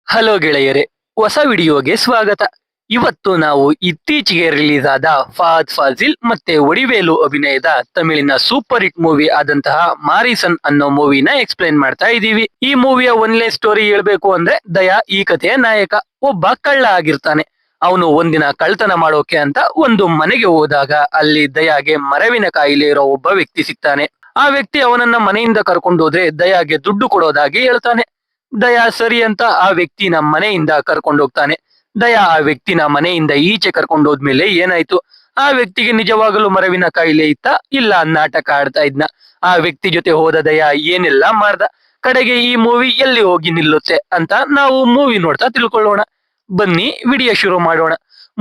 Hello ಗೆಳೆಯರೇ, ಹೊಸ ವಿಡಿಯೋಗೆ ಸ್ವಾಗತ. ಇವತ್ತು ನಾವು ಇತ್ತೀಚೆಗೆ ರಿಲೀಸ್ ಆದ ಫಹದ್ ಫಾಜಿಲ್ ಮತ್ತೆ ವಡಿವೇಲು ಅಭಿನಯದ ತಮಿಳಿನ ಸೂಪರ್ ಹಿಟ್ ಮೂವಿ ಆದಂತಹ ಮಾರಿಸನ್ ಅನ್ನೋ ಮೂವಿನ ಎಕ್ಸ್ಪ್ಲೈನ್ ಮಾಡ್ತಾ ಇದೀವಿ. ಈ ಮೂವಿಯ ಒನ್ಲೇ ಸ್ಟೋರಿ ಹೇಳ್ಬೇಕು ಅಂದ್ರೆ ದಯಾ ಈ ಕಥೆಯ ನಾಯಕ. ಒಬ್ಬ ಕಳ್ಳ ಆಗಿರ್ತಾನೆ. ಅವನು ಒಂದಿನ ಕಳ್ತನ ಮಾಡೋಕೆ ಅಂತ ಒಂದು ಮನೆಗೆ ಹೋದಾಗ ಅಲ್ಲಿ ದಯಾಗೆ ಮರವಿನ ಕಾಯಿಲೆ ಇರೋ ಒಬ್ಬ ವ್ಯಕ್ತಿ ಸಿಗ್ತಾನೆ. ಆ ವ್ಯಕ್ತಿ ಅವನನ್ನ ಮನೆಯಿಂದ ಕರ್ಕೊಂಡು ಹೋದ್ರೆ ದಯಾಗೆ ದುಡ್ಡು ಕೊಡೋದಾಗಿ ಹೇಳ್ತಾನೆ. ದಯಾ ಸರಿ ಅಂತ ಆ ವ್ಯಕ್ತಿನ ಮನೆಯಿಂದ ಕರ್ಕೊಂಡು ಹೋಗ್ತಾನೆ. ದಯಾ ಆ ವ್ಯಕ್ತಿನ ಮನೆಯಿಂದ ಈಚೆ ಕರ್ಕೊಂಡು ಹೋದ್ಮೇಲೆ ಏನಾಯ್ತು? ಆ ವ್ಯಕ್ತಿಗೆ ನಿಜವಾಗಲೂ ಮರವಿನ ಕಾಯಿಲೆ ಇತ್ತ, ಇಲ್ಲ ನಾಟಕ ಆಡ್ತಾ ಇದ್ನ? ಆ ವ್ಯಕ್ತಿ ಜೊತೆ ಹೋದ ದಯಾ ಏನೆಲ್ಲ ಮಾಡ್ದ? ಕಡೆಗೆ ಈ ಮೂವಿ ಎಲ್ಲಿ ಹೋಗಿ ನಿಲ್ಲುತ್ತೆ ಅಂತ ನಾವು ಮೂವಿ ನೋಡ್ತಾ ತಿಳ್ಕೊಳ್ಳೋಣ. ಬನ್ನಿ ವಿಡಿಯೋ ಶುರು ಮಾಡೋಣ.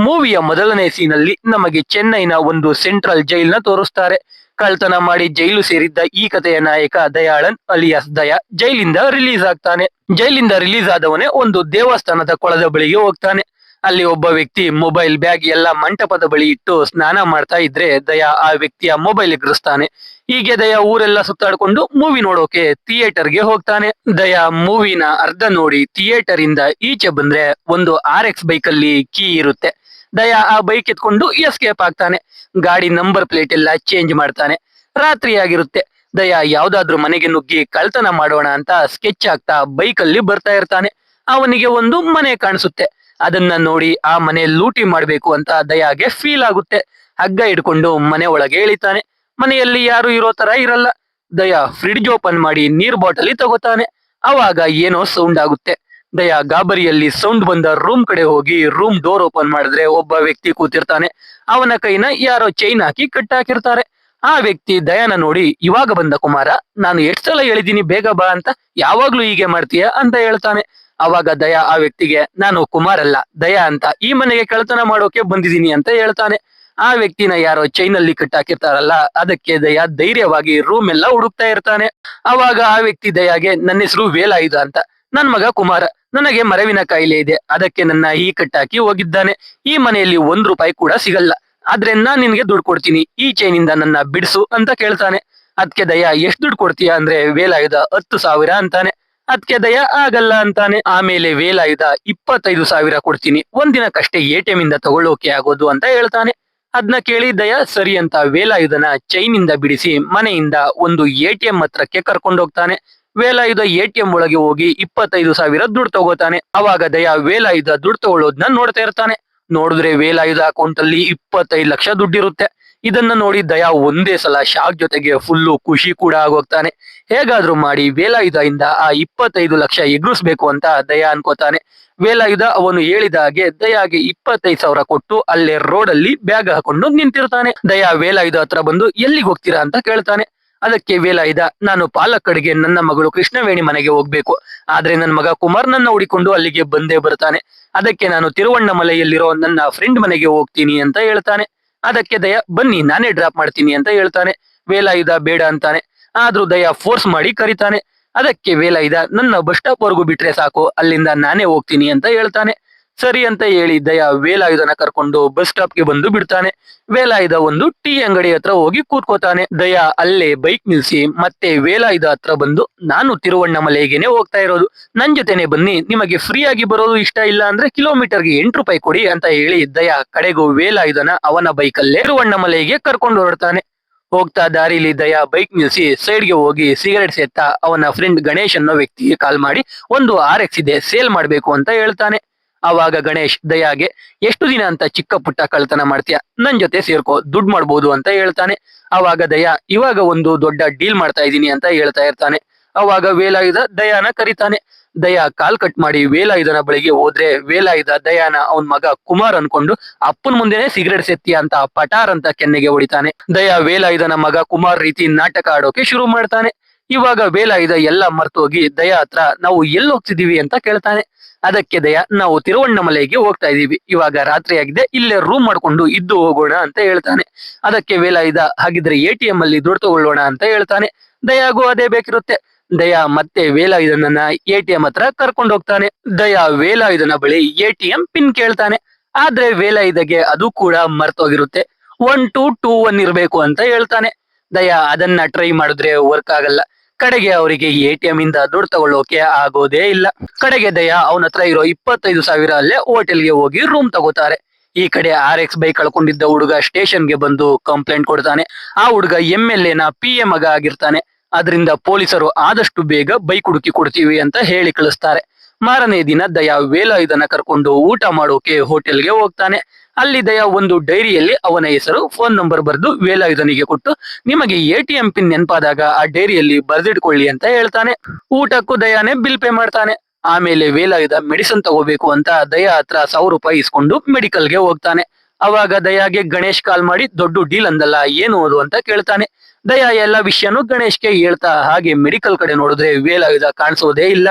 ಮೂವಿಯ ಮೊದಲನೇ ಸೀನಲ್ಲಿ ನಮಗೆ ಚೆನ್ನೈನ ಒಂದು ಸೆಂಟ್ರಲ್ ಜೈಲ್ನ ತೋರಿಸ್ತಾರೆ. ಕಳ್ತನ ಮಾಡಿ ಜೈಲು ಸೇರಿದ್ದ ಈ ಕಥೆಯ ನಾಯಕ ದಯಾಳನ್ ಅಲಿಯಾಸ್ ದಯಾ ಜೈಲಿಂದ ರಿಲೀಸ್ ಆಗ್ತಾನೆ. ಜೈಲಿಂದ ರಿಲೀಸ್ ಆದವನೇ ಒಂದು ದೇವಸ್ಥಾನದ ಕೊಳದ ಬಳಿಗೆ ಹೋಗ್ತಾನೆ. ಅಲ್ಲಿ ಒಬ್ಬ ವ್ಯಕ್ತಿ ಮೊಬೈಲ್ ಬ್ಯಾಗ್ ಎಲ್ಲ ಮಂಟಪದ ಬಳಿ ಇಟ್ಟು ಸ್ನಾನ ಮಾಡ್ತಾ ಇದ್ರೆ ದಯಾ ಆ ವ್ಯಕ್ತಿಯ ಮೊಬೈಲ್ ಎಗರಿಸ್ತಾನೆ. ಹೀಗೆ ದಯಾ ಊರೆಲ್ಲ ಸುತ್ತಾಡ್ಕೊಂಡು ಮೂವಿ ನೋಡೋಕೆ ಥಿಯೇಟರ್ಗೆ ಹೋಗ್ತಾನೆ. ದಯಾ ಮೂವಿನ ಅರ್ಧ ನೋಡಿ ಥಿಯೇಟರ್ ಇಂದ ಈಚೆ ಬಂದ್ರೆ ಒಂದು RX ಬೈಕ್ ಅಲ್ಲಿ ಕೀ ಇರುತ್ತೆ. ದಯಾ ಆ ಬೈಕ್ ಎತ್ಕೊಂಡು ಎಸ್ಕೇಪ್ ಆಗ್ತಾನೆ. ಗಾಡಿ ನಂಬರ್ ಪ್ಲೇಟ್ ಎಲ್ಲ ಚೇಂಜ್ ಮಾಡ್ತಾನೆ. ರಾತ್ರಿ ಆಗಿರುತ್ತೆ. ದಯಾ ಯಾವ್ದಾದ್ರು ಮನೆಗೆ ನುಗ್ಗಿ ಕಳ್ತನ ಮಾಡೋಣ ಅಂತ ಸ್ಕೆಚ್ ಆಗ್ತಾ ಬೈಕ್ ಅಲ್ಲಿ ಬರ್ತಾ ಇರ್ತಾನೆ. ಅವನಿಗೆ ಒಂದು ಮನೆ ಕಾಣಿಸುತ್ತೆ. ಅದನ್ನ ನೋಡಿ ಆ ಮನೆ ಲೂಟಿ ಮಾಡ್ಬೇಕು ಅಂತ ದಯಾಗೆ ಫೀಲ್ ಆಗುತ್ತೆ. ಹಗ್ಗ ಹಿಡ್ಕೊಂಡು ಮನೆ ಒಳಗೆ ಇಳಿತಾನೆ. ಮನೆಯಲ್ಲಿ ಯಾರು ಇರೋ ತರ ಇರಲ್ಲ. ದಯಾ ಫ್ರಿಡ್ಜ್ ಓಪನ್ ಮಾಡಿ ನೀರ್ ಬಾಟಲಿ ತಗೋತಾನೆ. ಅವಾಗ ಏನೋ ಸೌಂಡ್ ಆಗುತ್ತೆ. ದಯಾ ಗಾಬರಿಯಲ್ಲಿ ಸೌಂಡ್ ಬಂದ ರೂಮ್ ಕಡೆ ಹೋಗಿ ರೂಮ್ ಡೋರ್ ಓಪನ್ ಮಾಡಿದ್ರೆ ಒಬ್ಬ ವ್ಯಕ್ತಿ ಕೂತಿರ್ತಾನೆ. ಅವನ ಕೈನ ಯಾರೋ ಚೈನ್ ಹಾಕಿ ಕಟ್ಟಾಕಿರ್ತಾರೆ. ಆ ವ್ಯಕ್ತಿ ದಯಾನ ನೋಡಿ, ಇವಾಗ ಬಂದ ಕುಮಾರ, ನಾನು ಎಷ್ಟ್ ಸಲ ಹೇಳಿದೀನಿ ಬೇಗ ಬಾ ಅಂತ, ಯಾವಾಗ್ಲೂ ಹೀಗೆ ಮಾಡ್ತೀಯ ಅಂತ ಹೇಳ್ತಾನೆ. ಅವಾಗ ದಯಾ ಆ ವ್ಯಕ್ತಿಗೆ, ನಾನು ಕುಮಾರ್ ಅಲ್ಲ ದಯಾ ಅಂತ, ಈ ಮನೆಗೆ ಕಳ್ತನ ಮಾಡೋಕೆ ಬಂದಿದ್ದೀನಿ ಅಂತ ಹೇಳ್ತಾನೆ. ಆ ವ್ಯಕ್ತಿನ ಯಾರೋ ಚೈನಲ್ಲಿ ಕಟ್ಟಾಕಿರ್ತಾರಲ್ಲ, ಅದಕ್ಕೆ ದಯಾ ಧೈರ್ಯವಾಗಿ ರೂಮ್ ಎಲ್ಲ ಹುಡುಕ್ತಾ ಇರ್ತಾನೆ. ಅವಾಗ ಆ ವ್ಯಕ್ತಿ ದಯಾಗೆ, ನನ್ನ ಹೆಸರು ವೇಲಾಯುಧ ಅಂತ, ನನ್ ಮಗ ಕುಮಾರ, ನನಗೆ ಮರವಿನ ಕಾಯಿಲೆ ಇದೆ, ಅದಕ್ಕೆ ನನ್ನ ಈ ಕಟ್ಟಾಕಿ ಹೋಗಿದ್ದಾನೆ. ಈ ಮನೆಯಲ್ಲಿ ₹1 ಕೂಡ ಸಿಗಲ್ಲ, ಆದ್ರೆ ನಾನ್ ನಿನ್ಗೆ ದುಡ್ಡು ಕೊಡ್ತೀನಿ, ಈ ಚೈನಿಂದ ನನ್ನ ಬಿಡಿಸು ಅಂತ ಕೇಳ್ತಾನೆ. ಅದ್ಕೆ ದಯಾ ಎಷ್ಟು ದುಡ್ಡು ಕೊಡ್ತೀಯ ಅಂದ್ರೆ ವೇಲಾಯುಧ 10,000 ಅಂತಾನೆ. ಅದ್ಕೆ ದಯಾ ಆಗಲ್ಲ ಅಂತಾನೆ. ಆಮೇಲೆ ವೇಲಾಯುಧ 25,000 ಕೊಡ್ತೀನಿ, ಒಂದಿನಕ್ಕಷ್ಟೇ ATM ಇಂದ ತಗೊಳ್ಳೋಕೆ ಆಗೋದು ಅಂತ ಹೇಳ್ತಾನೆ. ಅದ್ನ ಕೇಳಿ ದಯಾ ಸರಿ ಅಂತ ವೇಲಾಯುಧನ ಚೈನಿಂದ ಬಿಡಿಸಿ ಮನೆಯಿಂದ ಒಂದು ATM ಹತ್ರಕ್ಕೆ ಕರ್ಕೊಂಡೋಗ್ತಾನೆ. ವೇಲಾಯುಧ ATM ಒಳಗೆ ಹೋಗಿ 25,000 ದುಡ್ಡು ತಗೋತಾನೆ. ಅವಾಗ ದಯಾ ವೇಲಾಯುಧ ದುಡ್ಡು ತಗೊಳ್ಳೋದನ್ನ ನೋಡ್ತಾ ಇರ್ತಾನೆ. ನೋಡಿದ್ರೆ ವೇಲಾಯುಧ ಅಕೌಂಟ್ ಅಲ್ಲಿ 25 ಲಕ್ಷ ದುಡ್ಡಿರುತ್ತೆ. ಇದನ್ನ ನೋಡಿ ದಯಾ ಒಂದೇ ಸಲ ಶಾಕ್ ಜೊತೆಗೆ ಫುಲ್ಲು ಖುಷಿ ಕೂಡ ಆಗೋಗ್ತಾನೆ. ಹೇಗಾದ್ರೂ ಮಾಡಿ ವೇಲಾಯುಧ ಇಂದ ಆ 25 ಲಕ್ಷ ಎಗರಿಸ್ಬೇಕು ಅಂತ ದಯಾ ಅನ್ಕೋತಾನೆ. ವೇಲಾಯುಧ ಅವನು ಹೇಳಿದ ಹಾಗೆ ದಯಾಗೆ 25,000 ಕೊಟ್ಟು ಅಲ್ಲೇ ರೋಡ್ ಅಲ್ಲಿ ಬ್ಯಾಗ್ ಹಾಕೊಂಡು ನಿಂತಿರ್ತಾನೆ. ದಯಾ ವೇಲಾಯುಧ ಹತ್ರ ಬಂದು ಎಲ್ಲಿಗೆ ಹೋಗ್ತೀರಾ ಅಂತ ಕೇಳ್ತಾನೆ. ಅದಕ್ಕೆ ವೇಲಾಯುಧ, ನಾನು ಪಾಲಕ್ಕಡ್ಗೆ ನನ್ನ ಮಗಳು ಕೃಷ್ಣವೇಣಿ ಮನೆಗೆ ಹೋಗ್ಬೇಕು, ಆದ್ರೆ ನನ್ನ ಮಗ ಕುಮಾರ್ ನನ್ನ ಹುಡಿಕೊಂಡು ಅಲ್ಲಿಗೆ ಬಂದೇ ಬರ್ತಾನೆ, ಅದಕ್ಕೆ ನಾನು ತಿರುವಣ್ಣಮಲೆಯಲ್ಲಿರೋ ನನ್ನ ಫ್ರೆಂಡ್ ಮನೆಗೆ ಹೋಗ್ತೀನಿ ಅಂತ ಹೇಳ್ತಾನೆ. ಅದಕ್ಕೆ ದಯಾ, ಬನ್ನಿ ನಾನೇ ಡ್ರಾಪ್ ಮಾಡ್ತೀನಿ ಅಂತ ಹೇಳ್ತಾನೆ. ವೇಲಾಯುಧ ಬೇಡ ಅಂತಾನೆ. ಆದ್ರೂ ದಯಾ ಫೋರ್ಸ್ ಮಾಡಿ ಕರಿತಾನೆ. ಅದಕ್ಕೆ ವೇಲಾಯುಧ, ನನ್ನ ಬಸ್ ಸ್ಟಾಪ್ ವರೆಗೂ ಬಿಟ್ರೆ ಸಾಕು, ಅಲ್ಲಿಂದ ನಾನೇ ಹೋಗ್ತೀನಿ ಅಂತ ಹೇಳ್ತಾನೆ. ಸರಿ ಅಂತ ಹೇಳಿ ದಯಾ ವೇಲಾಯುಧನ ಕರ್ಕೊಂಡು ಬಸ್ ಸ್ಟಾಪ್ಗೆ ಬಂದು ಬಿಡ್ತಾನೆ. ವೇಲಾಯುಧ ಒಂದು ಟೀ ಅಂಗಡಿ ಹತ್ರ ಹೋಗಿ ಕೂತ್ಕೋತಾನೆ. ದಯಾ ಅಲ್ಲೇ ಬೈಕ್ ನಿಲ್ಸಿ ಮತ್ತೆ ವೇಲಾಯುಧ ಹತ್ರ ಬಂದು, ನಾನು ತಿರುವಣ್ಣಮಲೆಗೆನೆ ಹೋಗ್ತಾ ಇರೋದು, ನನ್ ಜೊತೆನೆ ಬನ್ನಿ, ನಿಮಗೆ ಫ್ರೀ ಆಗಿ ಬರೋದು ಇಷ್ಟ ಇಲ್ಲ ಅಂದ್ರೆ ಕಿಲೋಮೀಟರ್ಗೆ ₹8 ಕೊಡಿ ಅಂತ ಹೇಳಿ ದಯಾ ಕಡೆಗೂ ವೇಲಾಯುಧನ ಅವನ ಬೈಕಲ್ಲೇ ತಿರುವಣ್ಣಮಲೆಗೆ ಕರ್ಕೊಂಡು ಹೊರಡ್ತಾನೆ. ಹೋಗ್ತಾ ದಾರಿಲಿ ದಯಾ ಬೈಕ್ ನಿಲ್ಸಿ ಸೈಡ್ಗೆ ಹೋಗಿ ಸಿಗರೆಟ್ ಸೇತಾ ಅವನ ಫ್ರೆಂಡ್ ಗಣೇಶ್ ಅನ್ನೋ ವ್ಯಕ್ತಿಗೆ ಕಾಲ್ ಮಾಡಿ, ಒಂದು RX ಇದೆ, ಸೇಲ್ ಮಾಡ್ಬೇಕು ಅಂತ ಹೇಳ್ತಾನೆ. ಅವಾಗ ಗಣೇಶ್ ದಯಾಗೆ, ಎಷ್ಟು ದಿನ ಅಂತ ಚಿಕ್ಕ ಪುಟ್ಟ ಕಳ್ತನ ಮಾಡ್ತೀಯ, ನನ್ ಜೊತೆ ಸೇರ್ಕೋ, ದುಡ್ಡು ಮಾಡ್ಬೋದು ಅಂತ ಹೇಳ್ತಾನೆ. ಅವಾಗ ದಯಾ, ಇವಾಗ ಒಂದು ದೊಡ್ಡ ಡೀಲ್ ಮಾಡ್ತಾ ಇದೀನಿ ಅಂತ ಹೇಳ್ತಾ ಇರ್ತಾನೆ. ಅವಾಗ ವೇಲಾಯುಧ ದಯಾನ ಕರಿತಾನೆ. ದಯಾ ಕಾಲ್ ಕಟ್ ಮಾಡಿ ವೇಲಾಯುಧನ ಬಳಿಗೆ ಹೋದ್ರೆ ವೇಲಾಯುಧ ದಯಾನ ಅವನ್ ಮಗ ಕುಮಾರ್ ಅನ್ಕೊಂಡು ಅಪ್ಪನ್ ಮುಂದೆನೆ ಸಿಗರೆಟ್ ಸೇತ್ತೀಯ ಅಂತ ಪಟಾರ್ ಅಂತ ಕೆನ್ನೆಗೆ ಹೊಡಿತಾನೆ. ದಯಾ ವೇಲಾಯುಧನ ಮಗ ಕುಮಾರ್ ರೀತಿ ನಾಟಕ ಆಡೋಕೆ ಶುರು ಮಾಡ್ತಾನೆ. ಇವಾಗ ವೇಲಾಯುಧ ಎಲ್ಲ ಮರ್ತೋಗಿ ದಯಾ ಹತ್ರ, ನಾವು ಎಲ್ಲಿ ಹೋಗ್ತಿದೀವಿ ಅಂತ ಕೇಳ್ತಾನೆ. ಅದಕ್ಕೆ ದಯಾ, ನಾವು ತಿರುವಣ್ಣಮಲೆಗೆ ಹೋಗ್ತಾ ಇದೀವಿ, ಇವಾಗ ರಾತ್ರಿ ಆಗಿದೆ, ಇಲ್ಲೇ ರೂಮ್ ಮಾಡ್ಕೊಂಡು ಇದ್ದು ಹೋಗೋಣ ಅಂತ ಹೇಳ್ತಾನೆ. ಅದಕ್ಕೆ ವೇಲಾಯುಧ, ಹಾಗಿದ್ರೆ ATM ಅಲ್ಲಿ ದುಡ್ಡು ತಗೊಳ್ಳೋಣ ಅಂತ ಹೇಳ್ತಾನೆ. ದಯಾಗೂ ಅದೇ ಬೇಕಿರುತ್ತೆ. ದಯಾ ಮತ್ತೆ ವೇಲಾಯುಧನನ್ನ ATM ಹತ್ರ ಕರ್ಕೊಂಡು ಹೋಗ್ತಾನೆ. ದಯಾ ವೇಲಾಯುಧನ ಬಳಿ ATM ಪಿನ್ ಕೇಳ್ತಾನೆ. ಆದ್ರೆ ವೇಲಾಯುಧಗೆ ಅದು ಕೂಡ ಮರ್ತೋಗಿರುತ್ತೆ. 1221 ಇರ್ಬೇಕು ಅಂತ ಹೇಳ್ತಾನೆ. ದಯಾ ಅದನ್ನ ಟ್ರೈ ಮಾಡಿದ್ರೆ ವರ್ಕ್ ಆಗಲ್ಲ. ಕಡೆಗೆ ಅವರಿಗೆ ಎಟಿಎಂ ಇಂದ ದುಡ್ಡು ತಗೊಳ್ಳೋಕೆ ಆಗೋದೇ ಇಲ್ಲ. ಕಡೆಗೆ ದಯಾ ಅವನ ಹತ್ರ ಇರೋ 25,000 ಅಲ್ಲೇ ಹೋಟೆಲ್ಗೆ ಹೋಗಿ ರೂಮ್ ತಗೋತಾರೆ. ಈ ಕಡೆ RX ಬೈಕ್ ಕಳ್ಕೊಂಡಿದ್ದ ಹುಡುಗ ಸ್ಟೇಷನ್ಗೆ ಬಂದು ಕಂಪ್ಲೇಂಟ್ ಕೊಡ್ತಾನೆ. ಆ ಹುಡುಗ MLA ನ PA ಮಗ ಆಗಿರ್ತಾನೆ. ಅದರಿಂದ ಪೊಲೀಸರು ಆದಷ್ಟು ಬೇಗ ಬೈಕ್ ಹುಡುಕಿ ಕೊಡ್ತೀವಿ ಅಂತ ಹೇಳಿ ಕಳಿಸ್ತಾರೆ. ಮಾರನೇ ದಿನ ದಯಾ ವೇಲಾಯುಧನ ಕರ್ಕೊಂಡು ಊಟ ಮಾಡೋಕೆ ಹೋಟೆಲ್ಗೆ ಹೋಗ್ತಾನೆ. ಅಲ್ಲಿ ದಯಾ ಒಂದು ಡೈರಿಯಲ್ಲಿ ಅವನ ಹೆಸರು, ಫೋನ್ ನಂಬರ್ ಬರೆದು ವೇಲಾಯುಧನಿಗೆ ಕೊಟ್ಟು, ನಿಮಗೆ ATM ಪಿನ್ ನೆನಪಾದಾಗ ಆ ಡೈರಿಯಲ್ಲಿ ಬರೆದಿಟ್ಕೊಳ್ಳಿ ಅಂತ ಹೇಳ್ತಾನೆ. ಊಟಕ್ಕೂ ದಯಾನೇ ಬಿಲ್ ಪೇ ಮಾಡ್ತಾನೆ. ಆಮೇಲೆ ವೇಲಾಯುಧ ಮೆಡಿಸಿನ್ ತಗೋಬೇಕು ಅಂತ ದಯಾ ಹತ್ರ 1,000 ರೂಪಾಯಿ ಇಸ್ಕೊಂಡು ಮೆಡಿಕಲ್ಗೆ ಹೋಗ್ತಾನೆ. ಅವಾಗ ದಯಾಗೆ ಗಣೇಶ್ ಕಾಲ್ ಮಾಡಿ ದೊಡ್ಡ ಡೀಲ್ ಅಂದಲ್ಲ, ಏನು ಅದು ಅಂತ ಕೇಳ್ತಾನೆ. ದಯಾ ಎಲ್ಲ ವಿಷಯನೂ ಗಣೇಶ್ಗೆ ಹೇಳ್ತಾ ಹಾಗೆ ಮೆಡಿಕಲ್ ಕಡೆ ನೋಡಿದ್ರೆ ವೇಲಾಯುಧ ಕಾಣಿಸೋದೇ ಇಲ್ಲ.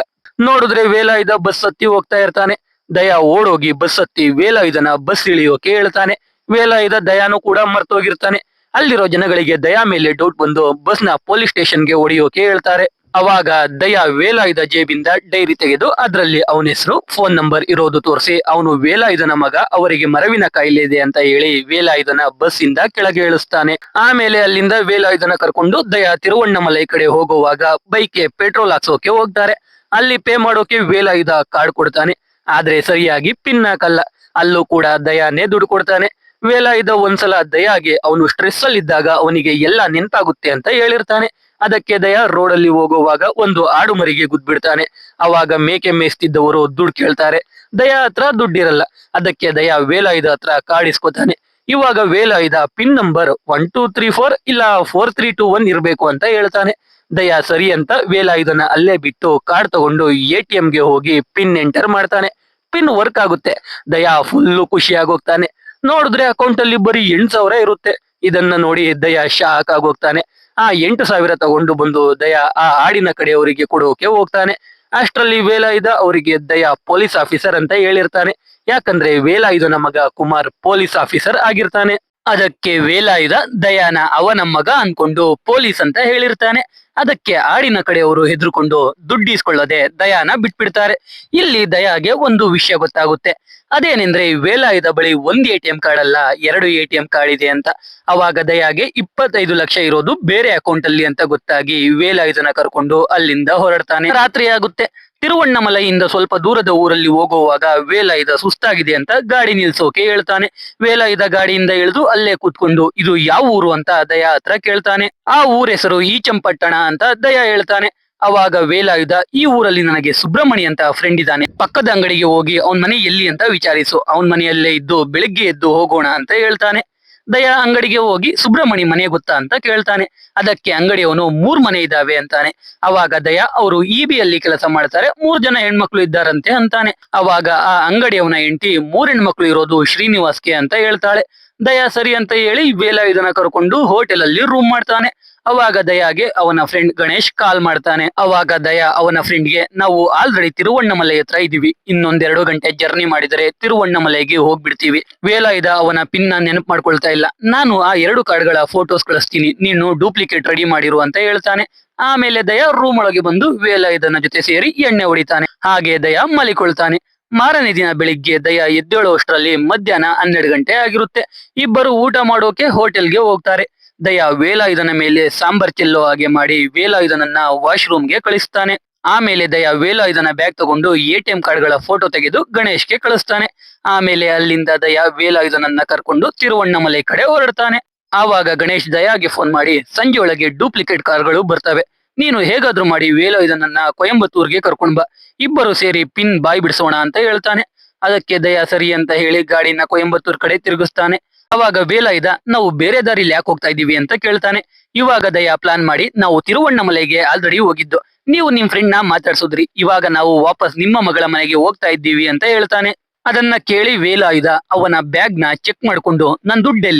ನೋಡಿದ್ರೆ ವೇಲಾಯುಧ ಬಸ್ ಹತ್ತಿ ಹೋಗ್ತಾ ಇರ್ತಾನೆ. ದಯಾ ಓಡೋಗಿ ಬಸ್ ಹತ್ತಿ ವೇಲಾಯುಧನ ಬಸ್ ಇಳಿಯೋಕೆ ಹೇಳ್ತಾನೆ. ವೇಲಾಯುಧ ದಯಾನು ಕೂಡ ಮರ್ತೋಗಿರ್ತಾನೆ. ಅಲ್ಲಿರೋ ಜನಗಳಿಗೆ ದಯಾ ಮೇಲೆ ಡೌಟ್ ಬಂದು ಬಸ್ನ ಪೊಲೀಸ್ ಸ್ಟೇಷನ್ಗೆ ಹೊಡೆಯೋಕೆ ಹೇಳ್ತಾರೆ. ಅವಾಗ ದಯಾ ವೇಲಾಯುಧ ಜೇಬಿಂದ ಡೈರಿ ತೆಗೆದು ಅದರಲ್ಲಿ ಅವನ ಹೆಸರು, ಫೋನ್ ನಂಬರ್ ಇರೋದು ತೋರಿಸಿ ಅವನು ವೇಲಾಯುಧನ ಮಗ, ಅವರಿಗೆ ಮರವಿನ ಕಾಯಿಲೆ ಇದೆ ಅಂತ ಹೇಳಿ ವೇಲಾಯುಧನ ಬಸ್ ಇಂದ ಕೆಳಗೆ ಇಳಿಸ್ತಾನೆ. ಆಮೇಲೆ ಅಲ್ಲಿಂದ ವೇಲಾಯುಧನ ಕರ್ಕೊಂಡು ದಯಾ ತಿರುವಣ್ಣಮಲೈ ಕಡೆ ಹೋಗುವಾಗ ಬೈಕ್ಗೆ ಪೆಟ್ರೋಲ್ ಹಾಕ್ಸೋಕೆ ಹೋಗ್ತಾರೆ. ಅಲ್ಲಿ ಪೇ ಮಾಡೋಕೆ ವೇಲಾಯುಧ ಕಾರ್ಡ್ ಕೊಡ್ತಾನೆ. ಆದ್ರೆ ಸರಿಯಾಗಿ ಪಿನ್ ಹಾಕಲ್ಲ. ಅಲ್ಲೂ ಕೂಡ ದಯಾನೇ ದುಡ್ಡು ಕೊಡ್ತಾನೆ. ವೇಲಾಯುಧ ಒಂದ್ಸಲ ದಯಾಗೆ ಅವನು ಸ್ಟ್ರೆಸ್ ಅಲ್ಲಿ ಇದ್ದಾಗ ಅವನಿಗೆ ಎಲ್ಲ ನೆನಪಾಗುತ್ತೆ ಅಂತ ಹೇಳಿರ್ತಾನೆ. ಅದಕ್ಕೆ ದಯಾ ರೋಡಲ್ಲಿ ಹೋಗುವಾಗ ಒಂದು ಆಡು ಮರಿಗೆ ಗುದ್ಬಿಡ್ತಾನೆ. ಅವಾಗ ಮೇಕೆ ಮೇಯಿಸ್ತಿದ್ದವರು ದುಡ್ಡು ಕೇಳ್ತಾರೆ. ದಯಾ ಹತ್ರ ದುಡ್ಡಿರಲ್ಲ. ಅದಕ್ಕೆ ದಯಾ ವೇಲಾಯುಧ ಹತ್ರ ಕಾರ್ಡ್ ಇಸ್ಕೊತಾನೆ. ಇವಾಗ ವೇಲಾಯುಧ ಪಿನ್ ನಂಬರ್ 1234 ಇಲ್ಲ 4321 ಇರ್ಬೇಕು ಅಂತ ಹೇಳ್ತಾನೆ. ದಯಾ ಸರಿ ಅಂತ ವೇಲಾಯುಧನ ಅಲ್ಲೇ ಬಿಟ್ಟು ಕಾರ್ಡ್ ತಗೊಂಡು ATMಗೆ ಹೋಗಿ ಪಿನ್ ಎಂಟರ್ ಮಾಡ್ತಾನೆ. ಪಿನ್ ವರ್ಕ್ ಆಗುತ್ತೆ. ದಯಾ ಫುಲ್ಲು ಖುಷಿಯಾಗೋಗ್ತಾನೆ. ನೋಡಿದ್ರೆ ಅಕೌಂಟ್ ಅಲ್ಲಿ ಬರೀ 8,000 ಇರುತ್ತೆ. ಇದನ್ನ ನೋಡಿ ದಯಾ ಶಾಕ್ ಆಗೋಗ್ತಾನೆ. ಆ 8,000 ತಗೊಂಡು ಬಂದು ದಯಾ ಆ ಆಡಿನ ಕಡೆಯವರಿಗೆ ಕೊಡೋಕೆ ಹೋಗ್ತಾನೆ. ಅಷ್ಟರಲ್ಲಿ ವೇಲಾಯುಧ ಅವರಿಗೆ ದಯಾ ಪೊಲೀಸ್ ಆಫೀಸರ್ ಅಂತ ಹೇಳಿರ್ತಾನೆ. ಯಾಕಂದ್ರೆ ವೇಲಾಯುಧನ ಮಗ ಕುಮಾರ್ ಪೊಲೀಸ್ ಆಫೀಸರ್ ಆಗಿರ್ತಾನೆ. ಅದಕ್ಕೆ ವೇಲಾಯುಧ ದಯಾನ ಅವನ ಮಗ ಅನ್ಕೊಂಡು ಪೊಲೀಸ್ ಅಂತ ಹೇಳಿರ್ತಾನೆ. ಅದಕ್ಕೆ ಆಡಿನ ಕಡೆಯವರು ಹೆದರ್ಕೊಂಡು ದುಡ್ಡು ಇಸ್ಕೊಳ್ಳದೆ ದಯಾನ ಬಿಟ್ಬಿಡ್ತಾರೆ. ಇಲ್ಲಿ ದಯಾಗೆ ಒಂದು ವಿಷಯ ಗೊತ್ತಾಗುತ್ತೆ. ಅದೇನೆಂದ್ರೆ ವೇಲಾಯುಧ ಬಳಿ ಒಂದು ATM ಕಾರ್ಡ್ ಅಲ್ಲ, 2 ATM ಕಾರ್ಡ್ ಇದೆ ಅಂತ. ಅವಾಗ ದಯಾಗೆ 25 ಲಕ್ಷ ಇರೋದು ಬೇರೆ ಅಕೌಂಟ್ ಅಲ್ಲಿ ಅಂತ ಗೊತ್ತಾಗಿ ವೇಲಾಯುಧನ ಕರ್ಕೊಂಡು ಅಲ್ಲಿಂದ ಹೊರಡ್ತಾನೆ. ರಾತ್ರಿ ಆಗುತ್ತೆ. ತಿರುವಣ್ಣಮಲೈಯಿಂದ ಸ್ವಲ್ಪ ದೂರದ ಊರಲ್ಲಿ ಹೋಗುವಾಗ ವೇಲಾಯುಧ ಸುಸ್ತಾಗಿದೆ ಅಂತ ಗಾಡಿ ನಿಲ್ಸೋಕೆ ಹೇಳ್ತಾನೆ. ವೇಲಾಯುಧ ಗಾಡಿಯಿಂದ ಇಳಿದು ಅಲ್ಲೇ ಕೂತ್ಕೊಂಡು ಇದು ಯಾವ ಊರು ಅಂತ ದಯಾ ಹತ್ರ ಕೇಳ್ತಾನೆ. ಆ ಊರ ಹೆಸರು ಈಚಂಪಟ್ಟಣ ಅಂತ ದಯಾ ಹೇಳ್ತಾನೆ. ಅವಾಗ ವೇಲಾಯುಧ, ಈ ಊರಲ್ಲಿ ನನಗೆ ಸುಬ್ರಹ್ಮಣಿ ಅಂತ ಫ್ರೆಂಡ್ ಇದ್ದಾನೆ, ಪಕ್ಕದ ಅಂಗಡಿಗೆ ಹೋಗಿ ಅವನ್ ಮನೆ ಎಲ್ಲಿ ಅಂತ ವಿಚಾರಿಸು, ಅವನ್ ಮನೆಯಲ್ಲೇ ಇದ್ದು ಬೆಳಿಗ್ಗೆ ಎದ್ದು ಹೋಗೋಣ ಅಂತ ಹೇಳ್ತಾನೆ. ದಯಾ ಅಂಗಡಿಗೆ ಹೋಗಿ ಸುಬ್ರಹ್ಮಣಿ ಮನೆ ಗೊತ್ತಾ ಅಂತ ಕೇಳ್ತಾನೆ. ಅದಕ್ಕೆ ಅಂಗಡಿಯವನು 3 ಮನೆ ಇದಾವೆ ಅಂತಾನೆ. ಅವಾಗ ದಯಾ ಅವರು EB-ಯಲ್ಲಿ ಕೆಲಸ ಮಾಡ್ತಾರೆ, 3 ಜನ ಹೆಣ್ಮಕ್ಳು ಇದ್ದಾರಂತೆ ಅಂತಾನೆ. ಅವಾಗ ಆ ಅಂಗಡಿಯವನ ಹೆಂಡತಿ 3 ಹೆಣ್ಮಕ್ಳು ಇರೋದು ಶ್ರೀನಿವಾಸ್ಗೆ ಅಂತ ಹೇಳ್ತಾಳೆ. ದಯಾ ಸರಿ ಅಂತ ಹೇಳಿ ವೇಲಾಯುಧನ ಕರ್ಕೊಂಡು ಹೋಟೆಲ್ ಅಲ್ಲಿ ರೂಮ್ ಮಾಡ್ತಾನೆ. ಅವಾಗ ದಯಾಗೆ ಅವನ ಫ್ರೆಂಡ್ ಗಣೇಶ್ ಕಾಲ್ ಮಾಡ್ತಾನೆ. ಅವಾಗ ದಯಾ ಅವನ ಫ್ರೆಂಡ್ಗೆ, ನಾವು ಆಲ್ರೆಡಿ ತಿರುವಣ್ಣಮಲೈ ಹತ್ರ ಇದೀವಿ, ಇನ್ನೊಂದ್ 2 ಗಂಟೆ ಜರ್ನಿ ಮಾಡಿದರೆ ತಿರುವಣ್ಣಮಲೈಗೆ ಹೋಗ್ಬಿಡ್ತೀವಿ. ವೇಲಾಯುಧ ಅವನ ಪಿನ್ ನೆನಪು ಮಾಡ್ಕೊಳ್ತಾ ಇಲ್ಲ. ನಾನು ಆ 2 ಕಾರ್ಡ್ಗಳ ಫೋಟೋಸ್ ಕಳಿಸ್ತೀನಿ, ನೀನು ಡೂಪ್ಲಿಕೇಟ್ ರೆಡಿ ಮಾಡಿರು ಅಂತ ಹೇಳ್ತಾನೆ. ಆಮೇಲೆ ದಯಾ ರೂಮ್ ಒಳಗೆ ಬಂದು ವೇಲಾಯುಧನ ಜೊತೆ ಸೇರಿ ಎಣ್ಣೆ ಹೊಡಿತಾನೆ. ಹಾಗೆ ದಯಾ ಮಲಿಕೊಳ್ತಾನೆ. ಮಾರನೇ ದಿನ ಬೆಳಿಗ್ಗೆ ದಯಾ ಎದ್ದೇಳೋಷ್ಟರಲ್ಲಿ ಮಧ್ಯಾಹ್ನ 12 ಗಂಟೆ ಆಗಿರುತ್ತೆ. ಇಬ್ಬರು ಊಟ ಮಾಡೋಕೆ ಹೋಟೆಲ್ಗೆ ಹೋಗ್ತಾರೆ. ದಯಾ ವೇಲಾಯುಧನ ಮೇಲೆ ಸಾಂಬಾರ್ ಚೆಲ್ಲೋ ಹಾಗೆ ಮಾಡಿ ವೇಲಾಯುಧನನ್ನ ವಾಶ್ರೂಮ್ಗೆ ಕಳಿಸ್ತಾನೆ. ಆಮೇಲೆ ದಯಾ ವೇಲಾಯುಧನ ಬ್ಯಾಗ್ ತಗೊಂಡು ATM ಕಾರ್ಡ್ಗಳ ಫೋಟೋ ತೆಗೆದು ಗಣೇಶ್ಗೆ ಕಳಿಸ್ತಾನೆ. ಆಮೇಲೆ ಅಲ್ಲಿಂದ ದಯಾ ವೇಲಾಯುಧನನ್ನ ಕರ್ಕೊಂಡು ತಿರುವಣ್ಣಮಲೈ ಕಡೆ ಹೊರಡ್ತಾನೆ. ಆವಾಗ ಗಣೇಶ್ ದಯಾಗೆ ಫೋನ್ ಮಾಡಿ, ಸಂಜೆ ಒಳಗೆ ಡೂಪ್ಲಿಕೇಟ್ ಕಾರ್ಗಳು ಬರ್ತವೆ, ನೀನು ಹೇಗಾದ್ರೂ ಮಾಡಿ ವೇಲಾಯುಧನನ್ನ ಕೊಯಂಬತ್ತೂರ್ಗೆ ಕರ್ಕೊಂಡ್ ಬಾ, ಇಬ್ಬರು ಸೇರಿ ಪಿನ್ ಬಾಯ್ ಬಿಡಿಸೋಣ ಅಂತ ಹೇಳ್ತಾನೆ. ಅದಕ್ಕೆ ದಯಾ ಸರಿ ಅಂತ ಹೇಳಿ ಗಾಡಿನ ಕೊಯಂಬತ್ತೂರ್ ಕಡೆ ತಿರುಗಿಸ್ತಾನೆ. ಅವಾಗ ವೇಲಾಯುಧ, ನಾವು ಬೇರೆ ದಾರಿಲಿ ಯಾಕೆ ಹೋಗ್ತಾ ಇದೀವಿ ಅಂತ ಕೇಳ್ತಾನೆ. ಇವಾಗ ದಯಾ ಪ್ಲಾನ್ ಮಾಡಿ, ನಾವು ತಿರುವಣ್ಣಮಲೈಗೆ ಆಲ್ರೆಡಿ ಹೋಗಿದ್ದು, ನೀವು ನಿಮ್ ಫ್ರೆಂಡ್ ನ ಮಾತಾಡ್ಸುದ್ರಿ, ಇವಾಗ ನಾವು ವಾಪಸ್ ನಿಮ್ಮ ಮಗಳ ಮನೆಗೆ ಹೋಗ್ತಾ ಇದ್ದೀವಿ ಅಂತ ಹೇಳ್ತಾನೆ. ಅದನ್ನ ಕೇಳಿ ವೇಲಾಯುಧ ಅವನ ಬ್ಯಾಗ್ ನ ಚೆಕ್ ಮಾಡ್ಕೊಂಡು ನನ್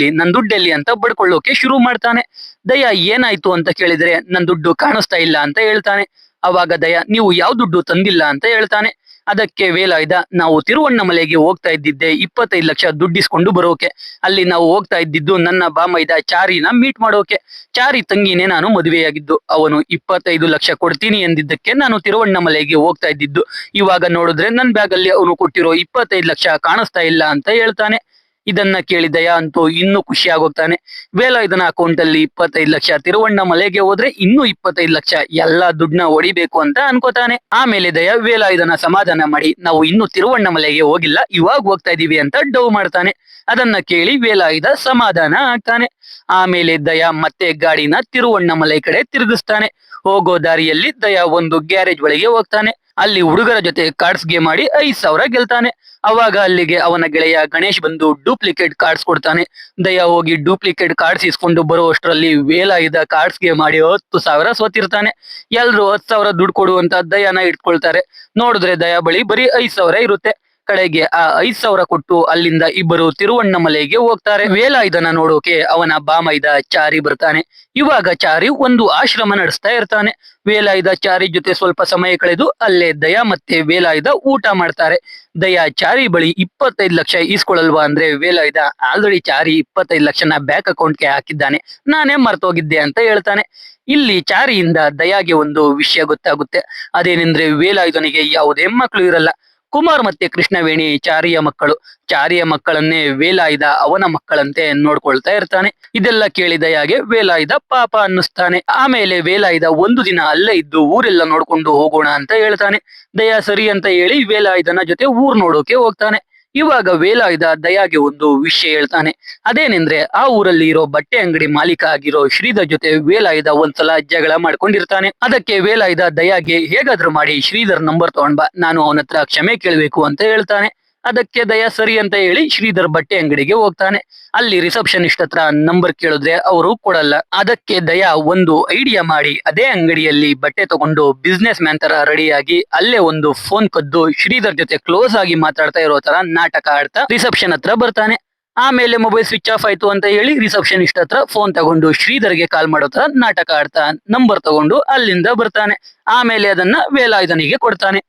ದುಡ್ಡೆಲ್ಲಿ ಅಂತ ಬಡ್ಕೊಳ್ಳೋಕೆ ಶುರು ಮಾಡ್ತಾನೆ. ದಯಾ ಏನಾಯ್ತು ಅಂತ ಕೇಳಿದ್ರೆ ನನ್ ದುಡ್ಡು ಕಾಣಿಸ್ತಾ ಇಲ್ಲ ಅಂತ ಹೇಳ್ತಾನೆ. ಅವಾಗ ದಯಾ, ನೀವು ಯಾವ ದುಡ್ಡು ತಂದಿಲ್ಲ ಅಂತ ಹೇಳ್ತಾನೆ. ಅದಕ್ಕೆ ವೇಲಾಯುಧ, ನಾವು ತಿರುವಣ್ಣಮಲೈಗೆ ಹೋಗ್ತಾ ಇದ್ದಿದ್ದೆ 25 ಲಕ್ಷ ದುಡ್ಡಿಸ್ಕೊಂಡು ಬರೋಕೆ. ಅಲ್ಲಿ ನಾವು ಹೋಗ್ತಾ ಇದ್ದಿದ್ದು ನನ್ನ ಬಾಮೈದ ಚಾರಿನ ಮೀಟ್ ಮಾಡೋಕೆ. ಚಾರಿ ತಂಗಿನೇ ನಾನು ಮದುವೆಯಾಗಿದ್ದು. ಅವನು 25 ಲಕ್ಷ ಕೊಡ್ತೀನಿ ಎಂದಿದ್ದಕ್ಕೆ ನಾನು ತಿರುವಣ್ಣಮಲೈಗೆ ಹೋಗ್ತಾ ಇದ್ದಿದ್ದು. ಇವಾಗ ನೋಡಿದ್ರೆ ನನ್ ಬ್ಯಾಗ್ ಅಲ್ಲಿ ಅವನು ಕೊಟ್ಟಿರೋ 25 ಲಕ್ಷ ಕಾಣಿಸ್ತಾ ಇಲ್ಲ ಅಂತ ಹೇಳ್ತಾನೆ. ಇದನ್ನ ಕೇಳಿ ದಯಾ ಅಂತೂ ಇನ್ನೂ ಖುಷಿ ಆಗೋಗ್ತಾನೆ. ವೇಲಾಯುಧನ ಅಕೌಂಟ್ ಅಲ್ಲಿ 25 ಲಕ್ಷ, ತಿರುವಣ್ಣಾಮಲೈಗೆ ಹೋದ್ರೆ ಇನ್ನೂ 25 ಲಕ್ಷ ಎಲ್ಲಾ ದುಡ್ಡನ್ನ ಹೊಡಿಬೇಕು ಅಂತ ಅನ್ಕೋತಾನೆ. ಆಮೇಲೆ ದಯಾ ವೇಲಾಯುಧನ ಸಮಾಧಾನ ಮಾಡಿ ನಾವು ಇನ್ನು ತಿರುವಣ್ಣಾಮಲೈಗೆ ಹೋಗಿಲ್ಲ, ಇವಾಗ ಹೋಗ್ತಾ ಇದೀವಿ ಅಂತ ಡವ್ ಮಾಡ್ತಾನೆ. ಅದನ್ನ ಕೇಳಿ ವೇಲಾಯುಧ ಸಮಾಧಾನ ಆಗ್ತಾನೆ. ಆಮೇಲೆ ದಯಾ ಮತ್ತೆ ಗಾಡಿನ ತಿರುವಣ್ಣಾಮಲೈ ಕಡೆ ತಿರುಗಿಸ್ತಾನೆ. ಹೋಗೋ ದಾರಿಯಲ್ಲಿ ದಯಾ ಒಂದು ಗ್ಯಾರೇಜ್ ಒಳಗೆ ಹೋಗ್ತಾನೆ. ಅಲ್ಲಿ ಹುಡುಗರ ಜೊತೆ ಕಾರ್ಡ್ಸ್ ಗೇಮ್ ಮಾಡಿ 5,000 ಗೆಲ್ತಾನೆ. ಅವಾಗ ಅಲ್ಲಿಗೆ ಅವನ ಗೆಳೆಯ ಗಣೇಶ್ ಬಂದು ಡೂಪ್ಲಿಕೇಟ್ ಕಾರ್ಡ್ಸ್ ಕೊಡ್ತಾನೆ. ದಯಾ ಹೋಗಿ ಡೂಪ್ಲಿಕೇಟ್ ಕಾರ್ಡ್ಸ್ ಇಸ್ಕೊಂಡು ಬರುವಷ್ಟರಲ್ಲಿ ವೇಲಾಯುಧ ಕಾರ್ಡ್ಸ್ ಗೇಮ್ ಮಾಡಿ 10,000 ಸೋತಿರ್ತಾನೆ. ಎಲ್ರು 10,000 ದುಡ್ಡು ಕೊಡು ಅಂತ ದಯಾನ ಇಟ್ಕೊಳ್ತಾರೆ. ನೋಡಿದ್ರೆ ದಯಾ ಬಳಿ ಬರೀ 5,000 ಇರುತ್ತೆ. ಕಡೆಗೆ ಆ 5,000 ಕೊಟ್ಟು ಅಲ್ಲಿಂದ ಇಬ್ಬರು ತಿರುವಣ್ಣಾಮಲೈಗೆ ಹೋಗ್ತಾರೆ. ವೇಲಾಯುಧನ ನೋಡೋಕೆ ಅವನ ಬಾಮೈದ ಚಾರಿ ಬರ್ತಾನೆ. ಇವಾಗ ಚಾರಿ ಒಂದು ಆಶ್ರಮ ನಡೆಸ್ತಾ ಇರ್ತಾನೆ. ವೇಲಾಯುಧ ಚಾರಿ ಜೊತೆ ಸ್ವಲ್ಪ ಸಮಯ ಕಳೆದು ಅಲ್ಲೇ ದಯಾ ಮತ್ತೆ ವೇಲಾಯುಧ ಊಟ ಮಾಡ್ತಾರೆ. ದಯಾ ಚಾರಿ ಬಳಿ 25 ಲಕ್ಷ ಈಸ್ಕೊಳಲ್ವಾ ಅಂದ್ರೆ ವೇಲಾಯುಧ ಆಲ್ರೆಡಿ ಚಾರಿ 25 ಲಕ್ಷನ ಬ್ಯಾಂಕ್ ಅಕೌಂಟ್ಗೆ ಹಾಕಿದ್ದಾನೆ, ನಾನೇ ಮರ್ತೋಗಿದ್ದೆ ಅಂತ ಹೇಳ್ತಾನೆ. ಇಲ್ಲಿ ಚಾರಿಯಿಂದ ದಯಾಗೆ ಒಂದು ವಿಷಯ ಗೊತ್ತಾಗುತ್ತೆ. ಅದೇನೆಂದ್ರೆ ವೇಲಾಯುಧನಿಗೆ ಯಾವುದೇ ಮಕ್ಕಳು ಇರಲ್ಲ. ಕುಮಾರ್ ಮತ್ತೆ ಕೃಷ್ಣವೇಣಿ ಚಾರಿಯ ಮಕ್ಕಳು. ಚಾರಿಯ ಮಕ್ಕಳನ್ನೇ ವೇಲಾಯುಧ ಅವನ ಮಕ್ಕಳಂತೆ ನೋಡ್ಕೊಳ್ತಾ ಇರ್ತಾನೆ. ಇದೆಲ್ಲ ಕೇಳಿ ದಯಾಗೆ ವೇಲಾಯುಧ ಪಾಪ ಅನ್ನಿಸ್ತಾನೆ. ಆಮೇಲೆ ವೇಲಾಯುಧ ಒಂದು ದಿನ ಅಲ್ಲೇ ಇದ್ದು ಊರೆಲ್ಲ ನೋಡ್ಕೊಂಡು ಹೋಗೋಣ ಅಂತ ಹೇಳ್ತಾನೆ. ದಯಾ ಸರಿ ಅಂತ ಹೇಳಿ ವೇಲಾಯುಧನ ಜೊತೆ ಊರ್ ನೋಡೋಕೆ ಹೋಗ್ತಾನೆ. ಇವಾಗ ವೇಲಾಯುಧ ದಯಾಗೆ ಒಂದು ವಿಷಯ ಹೇಳ್ತಾನೆ. ಅದೇನೆಂದ್ರೆ ಆ ಊರಲ್ಲಿ ಇರೋ ಬಟ್ಟೆ ಅಂಗಡಿ ಮಾಲೀಕ ಆಗಿರೋ ಶ್ರೀಧರ್ ಜೊತೆ ವೇಲಾಯುಧ ಒಂದ್ಸಲ ಜಗಳ ಮಾಡ್ಕೊಂಡಿರ್ತಾನೆ. ಅದಕ್ಕೆ ವೇಲಾಯುಧ ದಯಾಗೆ ಹೇಗಾದ್ರೂ ಮಾಡಿ ಶ್ರೀಧರ್ ನಂಬರ್ ತಗೊಂಡ್ ಬಾ, ನಾನು ಅವನ ಹತ್ರ ಕ್ಷಮೆ ಕೇಳಬೇಕು ಅಂತ ಹೇಳ್ತಾನೆ. ಅದಕ್ಕೆ ದಯಾ ಸರಿ ಅಂತ ಹೇಳಿ ಶ್ರೀಧರ್ ಬಟ್ಟೆ ಅಂಗಡಿಗೆ ಹೋಗ್ತಾನೆ. ಅಲ್ಲಿ ರಿಸೆಪ್ಷನಿಸ್ಟ್ ಹತ್ರ ನಂಬರ್ ಕೇಳಿದ್ರೆ ಅವರು ಕೊಡಲ್ಲ. ಅದಕ್ಕೆ ದಯಾ ಒಂದು ಐಡಿಯಾ ಮಾಡಿ ಅದೇ ಅಂಗಡಿಯಲ್ಲಿ ಬಟ್ಟೆ ತಗೊಂಡು ಬಿಸ್ನೆಸ್ ಮ್ಯಾನ್ ತರ ರೆಡಿಯಾಗಿ ಅಲ್ಲೇ ಒಂದು ಫೋನ್ ಕದ್ದು ಶ್ರೀಧರ್ ಜೊತೆ ಕ್ಲೋಸ್ ಆಗಿ ಮಾತಾಡ್ತಾ ಇರೋ ತರ ನಾಟಕ ಆಡ್ತಾ ರಿಸೆಪ್ಷನ್ ಹತ್ರ ಬರ್ತಾನೆ. ಆಮೇಲೆ ಮೊಬೈಲ್ ಸ್ವಿಚ್ ಆಫ್ ಆಯ್ತು ಅಂತ ಹೇಳಿ ರಿಸೆಪ್ಷನಿಸ್ಟ್ ಹತ್ರ ಫೋನ್ ತಗೊಂಡು ಶ್ರೀಧರ್ಗೆ ಕಾಲ್ ಮಾಡೋ ತರ ನಾಟಕ ಆಡ್ತಾ ನಂಬರ್ ತಗೊಂಡು ಅಲ್ಲಿಂದ ಬರ್ತಾನೆ. ಆಮೇಲೆ ಅದನ್ನ ವೇಲಾಯುಧನಿಗೆ ಕೊಡ್ತಾನೆ.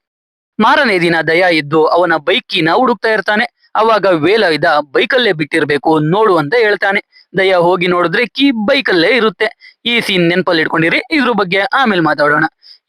ಮಾರನೇ ದಿನ ದಯಾ ಇದ್ದು ಅವನ ಬೈಕ್ ಕೀನ ಹುಡುಕ್ತಾ ಇರ್ತಾನೆ. ಅವಾಗ ವೇಲಾಯುಧ ಬೈಕಲ್ಲೇ ಬಿಟ್ಟಿರ್ಬೇಕು ನೋಡು ಅಂತ ಹೇಳ್ತಾನೆ. ದಯಾ ಹೋಗಿ ನೋಡಿದ್ರೆ ಕೀ ಬೈಕಲ್ಲೇ ಇರುತ್ತೆ. ಈ ಸೀನ್ ನೆನಪಲ್ಲಿ ಇಟ್ಕೊಂಡಿರಿ, ಇದ್ರ ಬಗ್ಗೆ ಆಮೇಲೆ ಮಾತಾಡೋಣ.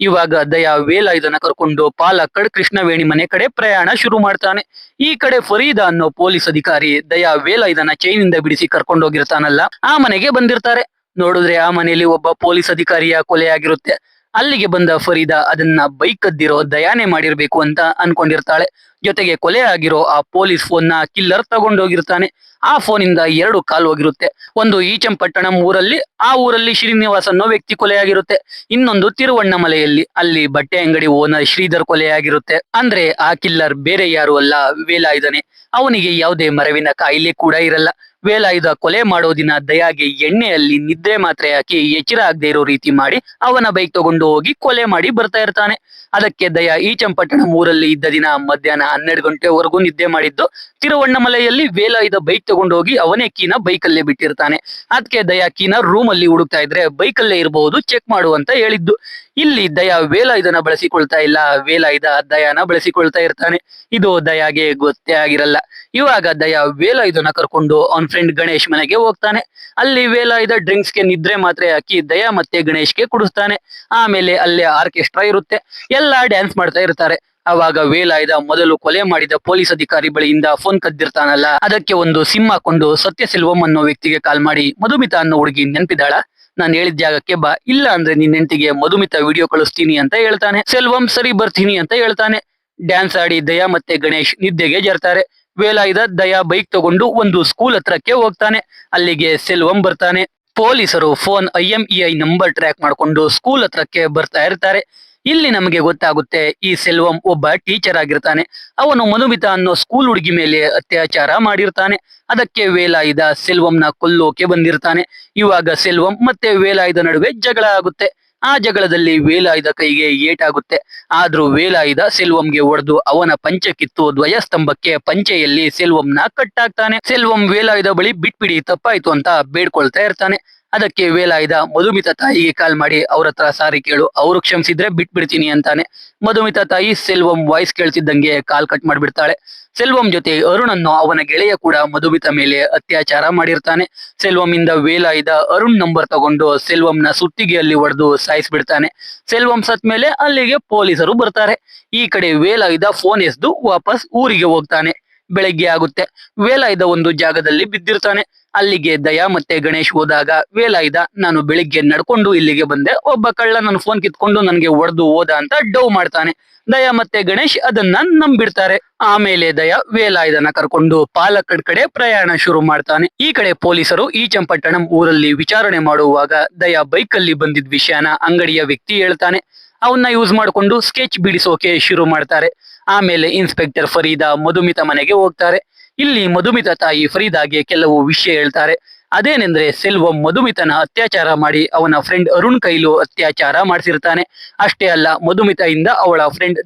ಇವಾಗ ದಯಾ ವೇಲಾಯುಧನ ಕರ್ಕೊಂಡು ಪಾಲಕ್ಕಡ್ ಕೃಷ್ಣವೇಣಿ ಮನೆ ಕಡೆ ಪ್ರಯಾಣ ಶುರು ಮಾಡ್ತಾನೆ. ಈ ಕಡೆ ಫರೀದಾ ಅನ್ನೋ ಪೊಲೀಸ್ ಅಧಿಕಾರಿ ದಯಾ ವೇಲಾಯುಧನ ಚೈನಿಂದ ಬಿಡಿಸಿ ಕರ್ಕೊಂಡೋಗಿರ್ತಾನಲ್ಲ ಆ ಮನೆಗೆ ಬಂದಿರ್ತಾರೆ. ನೋಡಿದ್ರೆ ಆ ಮನೆಯಲ್ಲಿ ಒಬ್ಬ ಪೊಲೀಸ್ ಅಧಿಕಾರಿಯ ಕೊಲೆ ಆಗಿರುತ್ತೆ. ಅಲ್ಲಿಗೆ ಬಂದ ಫರೀದಾ ಅದನ್ನ ಬೈಕ್ ಕದ್ದಿರೋ ದಯಾನೆ ಮಾಡಿರ್ಬೇಕು ಅಂತ ಅನ್ಕೊಂಡಿರ್ತಾಳೆ. ಜೊತೆಗೆ ಕೊಲೆ ಆಗಿರೋ ಆ ಪೊಲೀಸ್ ಫೋನ್ ನ ಕಿಲ್ಲರ್ ತಗೊಂಡೋಗಿರ್ತಾನೆ. ಆ ಫೋನ್ ಇಂದ 2 ಕಾಲ್ ಹೋಗಿರುತ್ತೆ. ಒಂದು ಈಚಂಪಟ್ಟಣಂ ಊರಲ್ಲಿ, ಆ ಊರಲ್ಲಿ ಶ್ರೀನಿವಾಸ್ ಅನ್ನೋ ವ್ಯಕ್ತಿ ಕೊಲೆಯಾಗಿರುತ್ತೆ. ಇನ್ನೊಂದು ತಿರುವಣ್ಣಾಮಲೆಯಲ್ಲಿ, ಅಲ್ಲಿ ಬಟ್ಟೆ ಅಂಗಡಿ ಓನರ್ ಶ್ರೀಧರ್ ಕೊಲೆಯಾಗಿರುತ್ತೆ. ಅಂದ್ರೆ ಆ ಕಿಲ್ಲರ್ ಬೇರೆ ಯಾರು ಅಲ್ಲ, ವೇಲಾಯುಧನೆ. ಅವನಿಗೆ ಯಾವುದೇ ಮರವಿನ ಕಾಯಿಲೆ ಕೂಡ ಇರಲ್ಲ. ವೇಲಾಯುಧ ಕೊಲೆ ಮಾಡೋ ದಿನ ದಯಾಗೆ ಎಣ್ಣೆಯಲ್ಲಿ ನಿದ್ರೆ ಮಾತ್ರೆ ಹಾಕಿ ಎಚ್ಚರ ಆಗದೆ ಇರೋ ರೀತಿ ಮಾಡಿ ಅವನ ಬೈಕ್ ತಗೊಂಡು ಹೋಗಿ ಕೊಲೆ ಮಾಡಿ ಬರ್ತಾ ಇರ್ತಾನೆ. ಅದಕ್ಕೆ ದಯಾ ಈಚಂಪಟ್ಟಣಂ ಊರಲ್ಲಿ ಇದ್ದ ದಿನ ಮಧ್ಯಾಹ್ನ 12 ಗಂಟೆವರೆಗೂ ನಿದ್ದೆ ಮಾಡಿದ್ದು. ತಿರುವಣ್ಣಾಮಲೆಯಲ್ಲಿ ವೇಲಾಯುಧ ಬೈಕ್ ತಗೊಂಡು ಹೋಗಿ ಅವನೇ ಕೀನ ಬೈಕಲ್ಲೇ ಬಿಟ್ಟಿರ್ತಾನೆ. ಅದಕ್ಕೆ ದಯಾ ಕೀನ ರೂಮ್ ಅಲ್ಲಿ ಹುಡುಕ್ತಾ ಇದ್ರೆ ಬೈಕಲ್ಲೇ ಇರಬಹುದು, ಚೆಕ್ ಮಾಡು ಅಂತ ಹೇಳಿದ್ದು. ಇಲ್ಲಿ ದಯಾ ವೇಲಾಯುಧನ ಬಳಸಿಕೊಳ್ತಾ ಇಲ್ಲ, ವೇಲಾಯುಧ ದಯಾನ ಬಳಸಿಕೊಳ್ತಾ ಇರ್ತಾನೆ. ಇದು ದಯಾಗೆ ಗೊತ್ತೇ ಆಗಿರಲ್ಲ. ಇವಾಗ ದಯಾ ವೇಲಾಯುಧನ ಕರ್ಕೊಂಡು ಅವನ್ ಫ್ರೆಂಡ್ ಗಣೇಶ್ ಮನೆಗೆ ಹೋಗ್ತಾನೆ. ಅಲ್ಲಿ ವೇಲಾಯುಧ ಡ್ರಿಂಕ್ಸ್ ಗೆ ನಿದ್ರೆ ಮಾತ್ರೆ ಹಾಕಿ ದಯಾ ಮತ್ತೆ ಗಣೇಶ್ಗೆ ಕುಡಿಸ್ತಾನೆ. ಆಮೇಲೆ ಅಲ್ಲೇ ಆರ್ಕೆಸ್ಟ್ರಾ ಇರುತ್ತೆ, ಎಲ್ಲಾ ಡ್ಯಾನ್ಸ್ ಮಾಡ್ತಾ ಇರ್ತಾರೆ. ಅವಾಗ ವೇಲಾಯುಧ ಮೊದಲು ಕೊಲೆ ಮಾಡಿದ ಪೊಲೀಸ್ ಅಧಿಕಾರಿ ಬಳಿಯಿಂದ ಫೋನ್ ಕದ್ದಿರ್ತಾನಲ್ಲ, ಅದಕ್ಕೆ ಒಂದು ಸಿಮ್ ಹಾಕೊಂಡು ಸತ್ಯಸೆಲ್ವಂ ಅನ್ನೋ ವ್ಯಕ್ತಿಗೆ ಕಾಲ್ ಮಾಡಿ ಮಧುಮಿತಾ ಅನ್ನೋ ಹುಡುಗಿ ನೆನ್ಪಿದಾಳ, ನಾನು ಹೇಳಿದ ಜಾಗಕ್ಕೆ ಬಾ, ಇಲ್ಲ ಅಂದ್ರೆ ನಿನ್ ಹೆಂಡತಿಗೆ ಮಧುಮಿತಾ ವಿಡಿಯೋ ಕಳಿಸ್ತೀನಿ ಅಂತ ಹೇಳ್ತಾನೆ. ಸೆಲ್ವಂ ಸರಿ ಬರ್ತೀನಿ ಅಂತ ಹೇಳ್ತಾನೆ. ಡ್ಯಾನ್ಸ್ ಆಡಿ ದಯಾ ಮತ್ತೆ ಗಣೇಶ್ ನಿದ್ದೆಗೆ ಜರ್ತಾರೆ. ವೇಲಾಯುಧ ದಯಾ ಬೈಕ್ ತಗೊಂಡು ಒಂದು ಸ್ಕೂಲ್ ಹತ್ರಕ್ಕೆ ಹೋಗ್ತಾನೆ. ಅಲ್ಲಿಗೆ ಸೆಲ್ವಂ ಬರ್ತಾನೆ. ಪೊಲೀಸರು ಫೋನ್ IMEI ನಂಬರ್ ಟ್ರ್ಯಾಕ್ ಮಾಡ್ಕೊಂಡು ಸ್ಕೂಲ್ ಹತ್ರಕ್ಕೆ ಬರ್ತಾ ಇರ್ತಾರೆ. ಇಲ್ಲಿ ನಮಗೆ ಗೊತ್ತಾಗುತ್ತೆ ಈ ಸೆಲ್ವಂ ಒಬ್ಬ ಟೀಚರ್ ಆಗಿರ್ತಾನೆ. ಅವನು ಮಧುಮಿತಾ ಅನ್ನೋ ಸ್ಕೂಲ್ ಹುಡುಗಿ ಮೇಲೆ ಅತ್ಯಾಚಾರ ಮಾಡಿರ್ತಾನೆ. ಅದಕ್ಕೆ ವೇಲಾಯುಧ ಸೆಲ್ವಂನ ಕೊಲ್ಲೋಕೆ ಬಂದಿರ್ತಾನೆ. ಇವಾಗ ಸೆಲ್ವಂ ಮತ್ತೆ ವೇಲಾಯುಧ ನಡುವೆ ಜಗಳ ಆಗುತ್ತೆ. ಆ ಜಗಳದಲ್ಲಿ ವೇಲಾಯುಧ ಕೈಗೆ ಏಟಾಗುತ್ತೆ. ಆದ್ರೂ ವೇಲಾಯುಧ ಸೆಲ್ವಂಗೆ ಹೊಡೆದು ಅವನ ಪಂಚೆ ಕಿತ್ತು ಧ್ವಜಸ್ತಂಭಕ್ಕೆ ಪಂಚೆಯಲ್ಲಿ ಸೆಲ್ವಂನ ಕಟ್ಟಾಕ್ತಾನೆ. ಸೆಲ್ವಂ ವೇಲಾಯುಧ ಬಳಿ ಬಿಟ್ಬಿಡಿ, ತಪ್ಪಾಯ್ತು ಅಂತ ಬೇಡ್ಕೊಳ್ತಾ ಇರ್ತಾನೆ. ಅದಕ್ಕೆ ವೇಲಾಯುಧ ಮಧುಮಿತಾ ತಾಯಿಗೆ ಕಾಲ್ ಮಾಡಿ ಅವ್ರ ಹತ್ರ ಸಾರಿ ಕೇಳು, ಅವರು ಕ್ಷಮಿಸಿದ್ರೆ ಬಿಟ್ಬಿಡ್ತೀನಿ ಅಂತಾನೆ. ಮಧುಮಿತಾ ತಾಯಿ ಸೆಲ್ವಂ ವಾಯ್ಸ್ ಕೇಳ್ತಿದ್ದಂಗೆ ಕಾಲ್ ಕಟ್ ಮಾಡ್ಬಿಡ್ತಾಳೆ. ಸೆಲ್ವಂ ಜೊತೆ ಅರುಣ್ ಅನ್ನೋ ಅವನ ಗೆಳೆಯ ಕೂಡ ಮಧುಮಿತಾ ಮೇಲೆ ಅತ್ಯಾಚಾರ ಮಾಡಿರ್ತಾನೆ. ಸೆಲ್ವಂ ಇಂದ ವೇಲಾಯುಧ ಅರುಣ್ ನಂಬರ್ ತಗೊಂಡು ಸೆಲ್ವಂನ ಸುತ್ತಿಗೆಯಲ್ಲಿ ಹೊಡೆದು ಸಾಯಿಸ್ಬಿಡ್ತಾನೆ. ಸೆಲ್ವಂ ಸತ್ ಮೇಲೆ ಅಲ್ಲಿಗೆ ಪೊಲೀಸರು ಬರ್ತಾರೆ. ಈ ಕಡೆ ವೇಲಾಯುಧ ಫೋನ್ ಎಸ್ದು ವಾಪಸ್ ಊರಿಗೆ ಹೋಗ್ತಾನೆ. ಬೆಳಗ್ಗೆ ಆಗುತ್ತೆ. ವೇಲಾಯುಧ ಒಂದು ಜಾಗದಲ್ಲಿ ಬಿದ್ದಿರ್ತಾನೆ. ಅಲ್ಲಿಗೆ ದಯಾ ಮತ್ತೆ ಗಣೇಶ್ ಹೋದಾಗ ವೇಲಾಯುಧ ನಾನು ಬೆಳಿಗ್ಗೆ ನಡ್ಕೊಂಡು ಇಲ್ಲಿಗೆ ಬಂದೆ, ಒಬ್ಬ ಕಳ್ಳ ನನ್ನ ಫೋನ್ ಕಿತ್ಕೊಂಡು ನನಗೆ ಹೊಡೆದು ಹೋದ ಅಂತ ಡವ್ ಮಾಡ್ತಾನೆ. ದಯಾ ಮತ್ತೆ ಗಣೇಶ್ ಅದನ್ನ ನಂಬಿಡ್ತಾರೆ. ಆಮೇಲೆ ದಯಾ ವೇಲಾಯುಧನ ಕರ್ಕೊಂಡು ಪಾಲಕ್ಕಡ್ ಕಡೆ ಪ್ರಯಾಣ ಶುರು ಮಾಡ್ತಾನೆ. ಈ ಕಡೆ ಪೊಲೀಸರು ಈ ಚಂಪಟ್ಟಣಂ ಊರಲ್ಲಿ ವಿಚಾರಣೆ ಮಾಡುವಾಗ ದಯಾ ಬೈಕ್ ಅಲ್ಲಿ ಬಂದಿದ್ ವಿಷಯನ ಅಂಗಡಿಯ ವ್ಯಕ್ತಿ ಹೇಳ್ತಾನೆ. ಅವನ್ನ ಯೂಸ್ ಮಾಡ್ಕೊಂಡು ಸ್ಕೆಚ್ ಬಿಡಿಸೋಕೆ ಶುರು ಮಾಡ್ತಾರೆ. ಆಮೇಲೆ ಇನ್ಸ್ಪೆಕ್ಟರ್ ಫರೀದಾ ಮಧುಮಿತಾ ಮನೆಗೆ ಹೋಗ್ತಾರೆ. ಇಲ್ಲಿ ಮಧುಮಿತಾ ತಾಯಿ ಫರೀದಾಗೆ ಕೆಲವು ವಿಷಯ ಹೇಳ್ತಾರೆ. ಅದೇನೆಂದ್ರೆ ಸೆಲ್ವಂ ಮಧುಮಿತನ ಅತ್ಯಾಚಾರ ಮಾಡಿ ಅವನ ಫ್ರೆಂಡ್ ಅರುಣ್ ಕೈಲೂ ಅತ್ಯಾಚಾರ ಮಾಡಿಸಿರ್ತಾನೆ. ಅಷ್ಟೇ ಅಲ್ಲ, ಮಧುಮಿತಾಯಿಂದ ಅವಳ ಫ್ರೆಂಡ್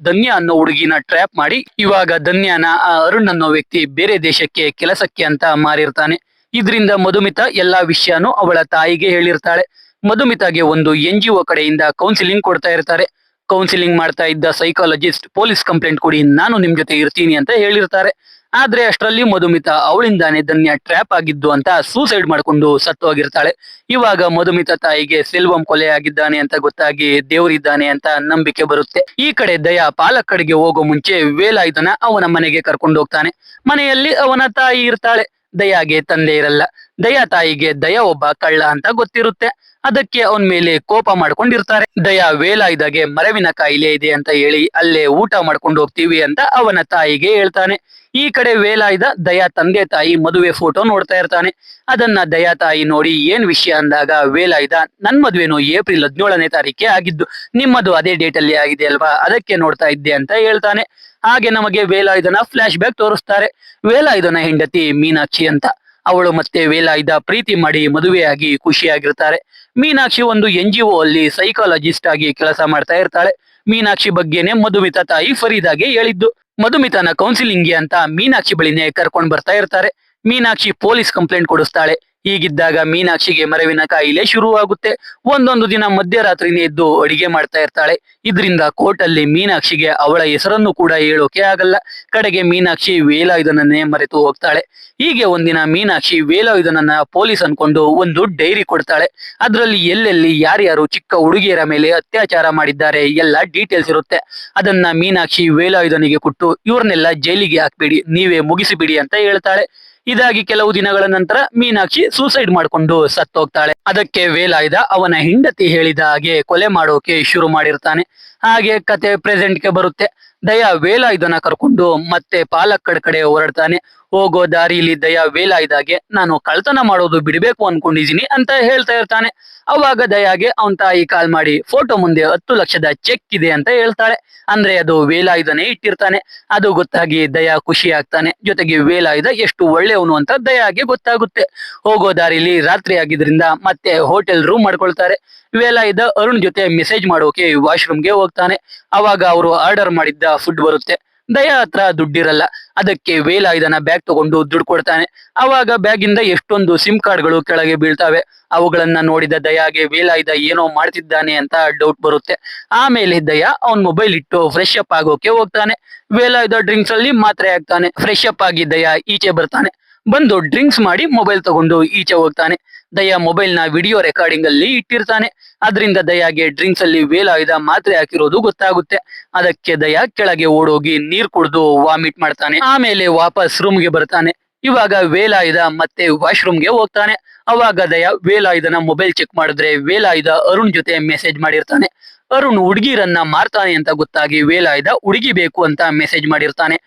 ಧನ್ಯ ಅನ್ನೋ ಹುಡುಗಿನ ಟ್ರ್ಯಾಪ್ ಮಾಡಿ ಇವಾಗ ಧನ್ಯನ ಆ ಅರುಣ್ ಅನ್ನೋ ವ್ಯಕ್ತಿ ಬೇರೆ ದೇಶಕ್ಕೆ ಕೆಲಸಕ್ಕೆ ಅಂತ ಮಾರಿರ್ತಾನೆ. ಇದರಿಂದ ಮಧುಮಿತಾ ಎಲ್ಲಾ ವಿಷಯನೂ ಅವಳ ತಾಯಿಗೆ ಹೇಳಿರ್ತಾಳೆ. ಮಧುಮಿತಾಗೆ ಒಂದು NGO ಕಡೆಯಿಂದ ಕೌನ್ಸಿಲಿಂಗ್ ಕೊಡ್ತಾ ಇರ್ತಾರೆ. ಕೌನ್ಸಿಲಿಂಗ್ ಮಾಡ್ತಾ ಇದ್ದ ಸೈಕಾಲಜಿಸ್ಟ್ ಪೊಲೀಸ್ ಕಂಪ್ಲೇಂಟ್ ಕೊಡಿ, ನಾನು ನಿಮ್ ಜೊತೆ ಇರ್ತೀನಿ ಅಂತ ಹೇಳಿರ್ತಾರೆ. ಆದ್ರೆ ಅಷ್ಟರಲ್ಲಿ ಮಧುಮಿತಾ ಅವಳಿಂದಾನೆ ಧನ್ಯ ಟ್ರ್ಯಾಪ್ ಆಗಿದ್ದು ಅಂತ ಸೂಸೈಡ್ ಮಾಡ್ಕೊಂಡು ಸತ್ತೋಗಿರ್ತಾಳೆ. ಇವಾಗ ಮಧುಮಿತಾ ತಾಯಿಗೆ ಸೆಲ್ವಂ ಕೊಲೆ ಆಗಿದ್ದಾನೆ ಅಂತ ಗೊತ್ತಾಗಿ ದೇವರಿದ್ದಾನೆ ಅಂತ ನಂಬಿಕೆ ಬರುತ್ತೆ. ಈ ಕಡೆ ದಯಾ ಪಾಲಕ್ಕಡ್ಗೆ ಹೋಗೋ ಮುಂಚೆ ವೇಲಾಯುಧನ ಅವನ ಮನೆಗೆ ಕರ್ಕೊಂಡು ಹೋಗ್ತಾನೆ. ಮನೆಯಲ್ಲಿ ಅವನ ತಾಯಿ ಇರ್ತಾಳೆ. ದಯಾಗೆ ತಂದೆ ಇರಲ್ಲ. ದಯಾ ತಾಯಿಗೆ ದಯಾ ಒಬ್ಬ ಕಳ್ಳ ಅಂತ ಗೊತ್ತಿರುತ್ತೆ. ಅದಕ್ಕೆ ಅವನ ಮೇಲೆ ಕೋಪ ಮಾಡ್ಕೊಂಡಿರ್ತಾರೆ. ದಯಾ ವೇಲಾಯುಧಗೆ ಮರವಿನ ಕಾಯಿಲೆ ಇದೆ ಅಂತ ಹೇಳಿ ಅಲ್ಲೇ ಊಟ ಮಾಡ್ಕೊಂಡು ಹೋಗ್ತೀವಿ ಅಂತ ಅವನ ತಾಯಿಗೆ ಹೇಳ್ತಾನೆ. ಈ ಕಡೆ ವೇಲಾಯುಧ ದಯಾ ತಂದೆ ತಾಯಿ ಮದುವೆ ಫೋಟೋ ನೋಡ್ತಾ ಇರ್ತಾನೆ. ಅದನ್ನ ದಯಾ ತಾಯಿ ನೋಡಿ ಏನ್ ವಿಷಯ ಅಂದಾಗ ವೇಲಾಯುಧ ನನ್ ಮದುವೆನು ಏಪ್ರಿಲ್ 17ನೇ ತಾರೀಕೆ ಆಗಿದ್ದು, ನಿಮ್ಮದು ಅದೇ ಡೇಟ್ ಅಲ್ಲಿ ಆಗಿದೆ ಅಲ್ವಾ, ಅದಕ್ಕೆ ನೋಡ್ತಾ ಇದ್ದೆ ಅಂತ ಹೇಳ್ತಾನೆ. ಹಾಗೆ ನಮಗೆ ವೇಲಾಯುಧನ ಫ್ಲಾಶ್ ಬ್ಯಾಕ್ ತೋರಿಸ್ತಾರೆ. ವೇಲಾಯುಧನ ಹೆಂಡತಿ ಮೀನಾಕ್ಷಿ ಅಂತ. ಅವಳು ಮತ್ತೆ ವೇಲಾಯುಧ ಪ್ರೀತಿ ಮಾಡಿ ಮದುವೆಯಾಗಿ ಖುಷಿಯಾಗಿರ್ತಾರೆ. ಮೀನಾಕ್ಷಿ ಒಂದು NGO ಅಲ್ಲಿ ಸೈಕಾಲಜಿಸ್ಟ್ ಆಗಿ ಕೆಲಸ ಮಾಡ್ತಾ ಇರ್ತಾಳೆ. ಮೀನಾಕ್ಷಿ ಬಗ್ಗೆನೆ ಮಧುಮಿತಾ ತಾಯಿ ಫರೀದಾಗೆ ಹೇಳಿದ್ದು. ಮಧುಮಿತಾನ ಕೌನ್ಸಿಲಿಂಗ್ಗೆ ಅಂತ ಮೀನಾಕ್ಷಿ ಬಳಿನೇ ಕರ್ಕೊಂಡ್ ಬರ್ತಾ ಇರ್ತಾರೆ. ಮೀನಾಕ್ಷಿ ಪೊಲೀಸ್ ಕಂಪ್ಲೇಂಟ್ ಕೊಡಿಸ್ತಾಳೆ. ಹೀಗಿದ್ದಾಗ ಮೀನಾಕ್ಷಿಗೆ ಮರವಿನ ಕಾಯಿಲೆ ಶುರುವಾಗುತ್ತೆ. ಒಂದೊಂದು ದಿನ ಮಧ್ಯರಾತ್ರಿನೇ ಎದ್ದು ಅಡಿಗೆ ಮಾಡ್ತಾ ಇರ್ತಾಳೆ. ಇದರಿಂದ ಕೋರ್ಟ್ ಅಲ್ಲಿ ಮೀನಾಕ್ಷಿಗೆ ಅವಳ ಹೆಸರನ್ನು ಕೂಡ ಹೇಳೋಕೆ ಆಗಲ್ಲ. ಕಡೆಗೆ ಮೀನಾಕ್ಷಿ ವೇಲಾಯುಧನನ್ನೇ ಮರೆತು ಹೋಗ್ತಾಳೆ. ಹೀಗೆ ಒಂದಿನ ಮೀನಾಕ್ಷಿ ವೇಲಾಯುಧನನ್ನ ಪೊಲೀಸ್ ಅನ್ಕೊಂಡು ಒಂದು ಡೈರಿ ಕೊಡ್ತಾಳೆ. ಅದ್ರಲ್ಲಿ ಎಲ್ಲೆಲ್ಲಿ ಯಾರ್ಯಾರು ಚಿಕ್ಕ ಹುಡುಗಿಯರ ಮೇಲೆ ಅತ್ಯಾಚಾರ ಮಾಡಿದ್ದಾರೆ ಎಲ್ಲ ಡೀಟೇಲ್ಸ್ ಇರುತ್ತೆ. ಅದನ್ನ ಮೀನಾಕ್ಷಿ ವೇಲಾಯುಧನಿಗೆ ಕೊಟ್ಟು ಇವ್ರನ್ನೆಲ್ಲ ಜೈಲಿಗೆ ಹಾಕ್ಬಿಡಿ, ನೀವೇ ಮುಗಿಸಿಬಿಡಿ ಅಂತ ಹೇಳ್ತಾಳೆ. ಇದಾಗಿ ಕೆಲವು ದಿನಗಳ ನಂತರ ಮೀನಾಕ್ಷಿ ಸೂಸೈಡ್ ಮಾಡ್ಕೊಂಡು ಸತ್ತೋಗ್ತಾಳೆ. ಅದಕ್ಕೆ ವೇಲಾಯುಧ ಅವನ ಹೆಂಡತಿ ಹೇಳಿದ ಹಾಗೆ ಕೊಲೆ ಮಾಡೋಕೆ ಶುರು ಮಾಡಿರ್ತಾನೆ. ಹಾಗೆ ಕತೆ ಪ್ರೆಸೆಂಟ್ಗೆ ಬರುತ್ತೆ. ದಯಾ ವೇಲಾಯುಧನ ಕರ್ಕೊಂಡು ಮತ್ತೆ ಪಾಲಕ್ಕಡ್ ಕಡೆ ಹೊರಡ್ತಾನೆ. ಹೋಗೋ ದಾರಿಯಲ್ಲಿ ದಯಾ ವೇಲಾಯುಧಗೆ ನಾನು ಕಳ್ತನ ಮಾಡೋದು ಬಿಡ್ಬೇಕು ಅನ್ಕೊಂಡಿದೀನಿ ಅಂತ ಹೇಳ್ತಾ ಇರ್ತಾನೆ. ಅವಾಗ ದಯಾಗೆ ಅವನ್ ತಾಯಿ ಕಾಲ್ ಮಾಡಿ ಫೋಟೋ ಮುಂದೆ 10 ಲಕ್ಷದ ಚೆಕ್ ಇದೆ ಅಂತ ಹೇಳ್ತಾಳೆ. ಅಂದ್ರೆ ಅದು ವೇಲಾಯುಧನೇ ಇಟ್ಟಿರ್ತಾನೆ. ಅದು ಗೊತ್ತಾಗಿ ದಯಾ ಖುಷಿ ಆಗ್ತಾನೆ. ಜೊತೆಗೆ ವೇಲಾಯುಧ ಎಷ್ಟು ಒಳ್ಳೆಯವನು ಅಂತ ದಯಾಗೆ ಗೊತ್ತಾಗುತ್ತೆ. ಹೋಗೋ ದಾರಿಲಿ ರಾತ್ರಿ ಆಗಿದ್ರಿಂದ ಮತ್ತೆ ಹೋಟೆಲ್ ರೂಮ್ ಮಾಡ್ಕೊಳ್ತಾರೆ. ವೇಲಾಯುಧ ಅರುಣ್ ಜೊತೆ ಮೆಸೇಜ್ ಮಾಡೋಕೆ ವಾಶ್ರೂಮ್ಗೆ ಹೋಗ್ತಾನೆ. ಅವಾಗ ಅವರು ಆರ್ಡರ್ ಮಾಡಿದ್ದ ಫುಡ್ ಬರುತ್ತೆ. ದಯಾ ಹತ್ರ ದುಡ್ಡಿರಲ್ಲ. ಅದಕ್ಕೆ ವೇಲಾಯುಧನ ಬ್ಯಾಗ್ ತಗೊಂಡು ದುಡ್ಡು ಕೊಡ್ತಾನೆ. ಅವಾಗ ಬ್ಯಾಗ್ ಇಂದ ಎಷ್ಟೊಂದು ಸಿಮ್ ಕಾರ್ಡ್ಗಳು ಕೆಳಗೆ ಬೀಳ್ತಾವೆ. ಅವುಗಳನ್ನ ನೋಡಿದ ದಯಾಗೆ ವೇಲಾಯುಧ ಏನೋ ಮಾಡ್ತಿದ್ದಾನೆ ಅಂತ ಡೌಟ್ ಬರುತ್ತೆ. ಆಮೇಲೆ ದಯಾ ಅವನ್ ಮೊಬೈಲ್ ಇಟ್ಟು ಫ್ರೆಶ್ ಅಪ್ ಆಗೋಕೆ ಹೋಗ್ತಾನೆ. ವೇಲಾಯುಧ ಡ್ರಿಂಕ್ಸ್ ಅಲ್ಲಿ ಮಾತ್ರೆ ಆಗ್ತಾನೆ. ಫ್ರೆಶ್ ಅಪ್ ಆಗಿ ದಯಾ ಈಚೆ ಬರ್ತಾನೆ. ಬಂದು ಡ್ರಿಂಕ್ಸ್ ಮಾಡಿ ಮೊಬೈಲ್ ತಗೊಂಡು ಈಚೆ ಹೋಗ್ತಾನೆ. ದಯಾ ಮೊಬೈಲ್ ನ ವಿಡಿಯೋ ರೆಕಾರ್ಡಿಂಗ್ ಅಲ್ಲಿ ಇಟ್ಟಿರ್ತಾನೆ. ಅದರಿಂದ ದಯಾಗೆ ಡ್ರಿಂಕ್ಸ್ ಅಲ್ಲಿ ವೇಲಾಯುಧ ಮಾತ್ರೆ ಹಾಕಿರೋದು ಗೊತ್ತಾಗುತ್ತೆ. ಅದಕ್ಕೆ ದಯಾ ಕೆಳಗೆ ಓಡೋಗಿ ನೀರ್ ಕುಡಿದು ವಾಮಿಟ್ ಮಾಡ್ತಾನೆ. ಆಮೇಲೆ ವಾಪಸ್ ರೂಮ್ಗೆ ಬರ್ತಾನೆ. ಇವಾಗ ವೇಲಾಯುಧ ಮತ್ತೆ ವಾಶ್ರೂಮ್ಗೆ ಹೋಗ್ತಾನೆ. ಅವಾಗ ದಯಾ ವೇಲಾಯುಧನ ಮೊಬೈಲ್ ಚೆಕ್ ಮಾಡಿದ್ರೆ ವೇಲಾಯುಧ ಅರುಣ್ ಜೊತೆ ಮೆಸೇಜ್ ಮಾಡಿರ್ತಾನೆ. ಅರುಣ್ ಹುಡುಗಿರನ್ನ ಮಾರ್ತಾನೆ ಅಂತ ಗೊತ್ತಾಗಿ ವೇಲಾಯುಧ ಹುಡುಗಿ ಬೇಕು ಅಂತ ಮೆಸೇಜ್ ಮಾಡಿರ್ತಾನೆ.